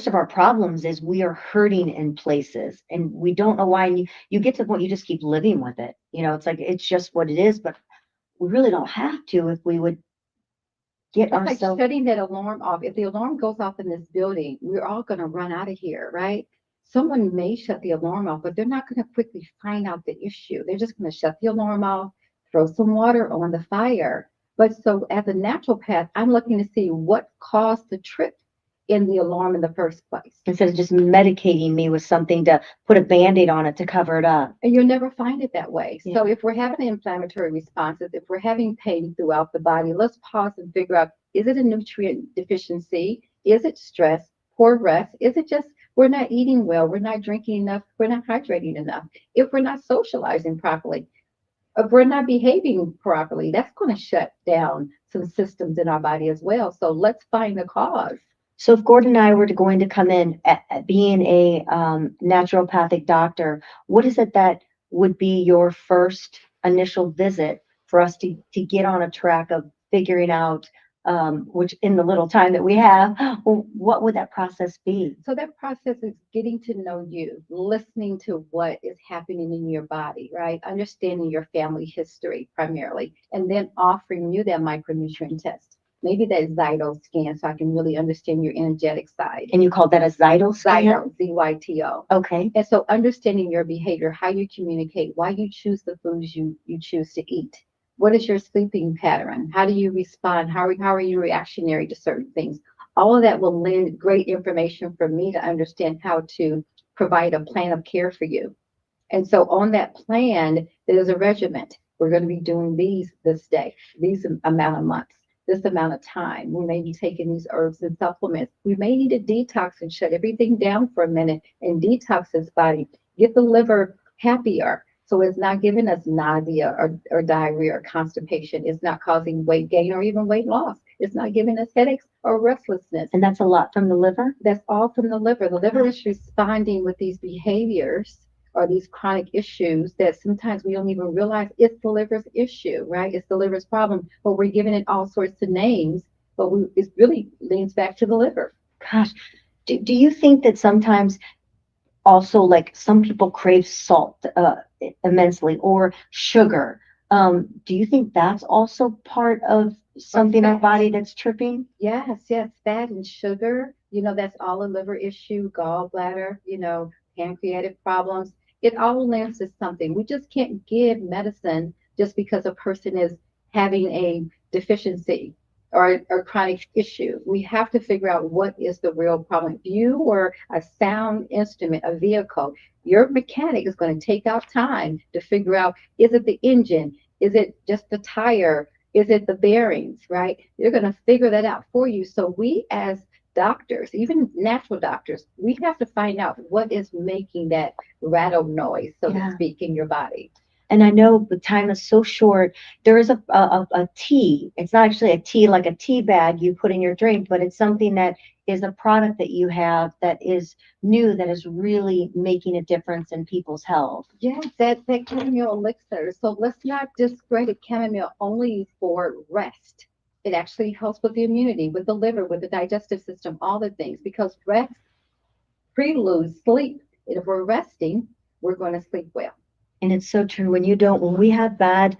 of our problems, is we are hurting in places and we don't know why. And you get to the point you just keep living with it. It's like, it's just what it is, but we really don't have to if we would get It's like ourselves. shutting that alarm off. If the alarm goes off in this building, we're all going to run out of here, right? Someone may shut the alarm off, but they're not going to quickly find out the issue. They're just going to shut the alarm off, throw some water on the fire. But so as a naturopath, I'm looking to see what caused the trip in the alarm in the first place. Instead of just medicating me with something to put a Band-Aid on it to cover it up. And you'll never find it that way. Yeah. So if we're having inflammatory responses, if we're having pain throughout the body, let's pause and figure out, is it a nutrient deficiency? Is it stress, poor rest? Is it just we're not eating well, we're not drinking enough, we're not hydrating enough? If we're not socializing properly, if we're not behaving properly, that's going to shut down some systems in our body as well. So let's find the cause. So if Gordon and I were going to come in at being a naturopathic doctor, what is it that would be your first initial visit for us to get on a track of figuring out, which in the little time that we have, what would that process be? So that process is getting to know you, listening to what is happening in your body, right? Understanding your family history primarily, and then offering you that micronutrient test. Maybe that Zyto scan so I can really understand your energetic side. And you call that a Zyto scan? Zyto, Z-Y-T-O. Okay. And so understanding your behavior, how you communicate, why you choose the foods you choose to eat. What is your sleeping pattern? How do you respond? How are you reactionary to certain things? All of that will lend great information for me to understand how to provide a plan of care for you. And so on that plan, there's a regiment. We're going to be doing these this day, these amount of months, this amount of time. We may be taking these herbs and supplements. We may need to detox and shut everything down for a minute and detox this body, get the liver happier. So it's not giving us nausea or diarrhea or constipation. It's not causing weight gain or even weight loss. It's not giving us headaches or restlessness. And that's a lot from the liver? That's all from the liver. The liver is responding with these behaviors or these chronic issues that sometimes we don't even realize it's the liver's issue, right? It's the liver's problem, but we're giving it all sorts of names, but it really leans back to the liver. Gosh, do you think that sometimes also, like, some people crave salt immensely or sugar? Do you think that's also part of something in our body that's tripping? Yes, fat and sugar, that's all a liver issue, gallbladder, pancreatic problems. It all lands to something. We just can't give medicine just because a person is having a deficiency or a chronic issue. We have to figure out what is the real problem. If you were a sound instrument, a vehicle, your mechanic is going to take out time to figure out, is it the engine? Is it just the tire? Is it the bearings, right? They're going to figure that out for you. So we as doctors, even natural doctors, we have to find out what is making that rattle noise, so to speak, in your body. And I know the time is so short. There is a tea. It's not actually a tea like a tea bag you put in your drink, but it's something that is a product that you have that is new, that is really making a difference in people's health. Yes, that chamomile elixir. So let's not discredit chamomile only for rest. It actually helps with the immunity, with the liver, with the digestive system, all the things, because rest preludes sleep. And if we're resting, we're going to sleep well. And it's so true. When we have bad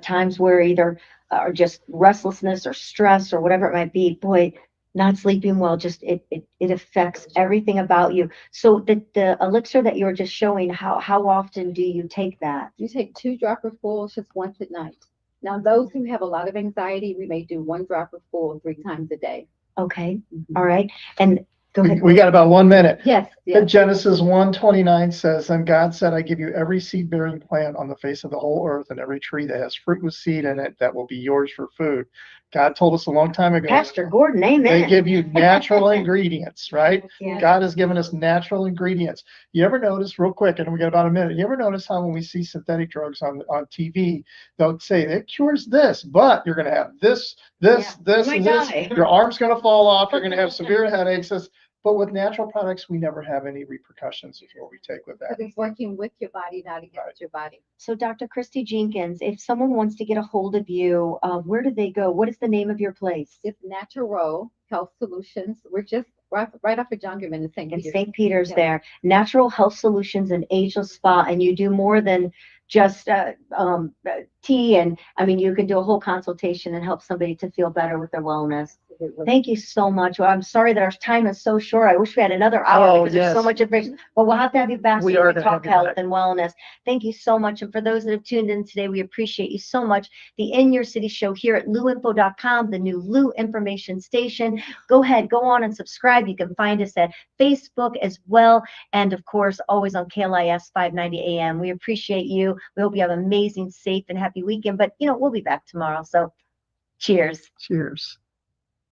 times where either or just restlessness or stress or whatever it might be, boy, not sleeping well, just it affects everything about you. So the elixir that you were just showing, how often do you take that? You take 2 dropperfuls just once at night. Now, those who have a lot of anxiety, we may do 1 dropperful 3 times a day. Okay. All right. And go ahead. We got about 1 minute. Yes. Genesis 1:29 says, "And God said, I give you every seed-bearing plant on the face of the whole earth and every tree that has fruit with seed in it that will be yours for food." God told us a long time ago. Pastor Gordon, amen. They give you natural ingredients, right? Yeah. God has given us natural ingredients. You ever notice, real quick, and we got about a minute, you ever notice how when we see synthetic drugs on TV, they'll say it cures this, but you're going to have this, You might and this. die. Your arm's going to fall off. You're going to have severe headaches. But with natural products, we never have any repercussions of what we take with that. But it's working with your body, not against your body. So Dr. Christy Jenkins, if someone wants to get a hold of you, where do they go? What is the name of your place? It's Naturo Health Solutions. We're just right off of John Goodman in St. In Peter's. St. Peter's there. Natural Health Solutions and Ageless Spa. And you do more than just tea. And I mean, you can do a whole consultation and help somebody to feel better with their wellness. Thank you so much. Well, I'm sorry that our time is so short. I wish we had another hour because there's so much information. But we'll have to have you back so we can talk health and wellness. Thank you so much. And for those that have tuned in today, we appreciate you so much. The In Your City show here at luinfo.com, the new Lou Information Station. Go ahead, go on and subscribe. You can find us at Facebook as well. And of course, always on KLIS 590 AM. We appreciate you. We hope you have an amazing, safe, and happy weekend. But, we'll be back tomorrow. So cheers. Cheers.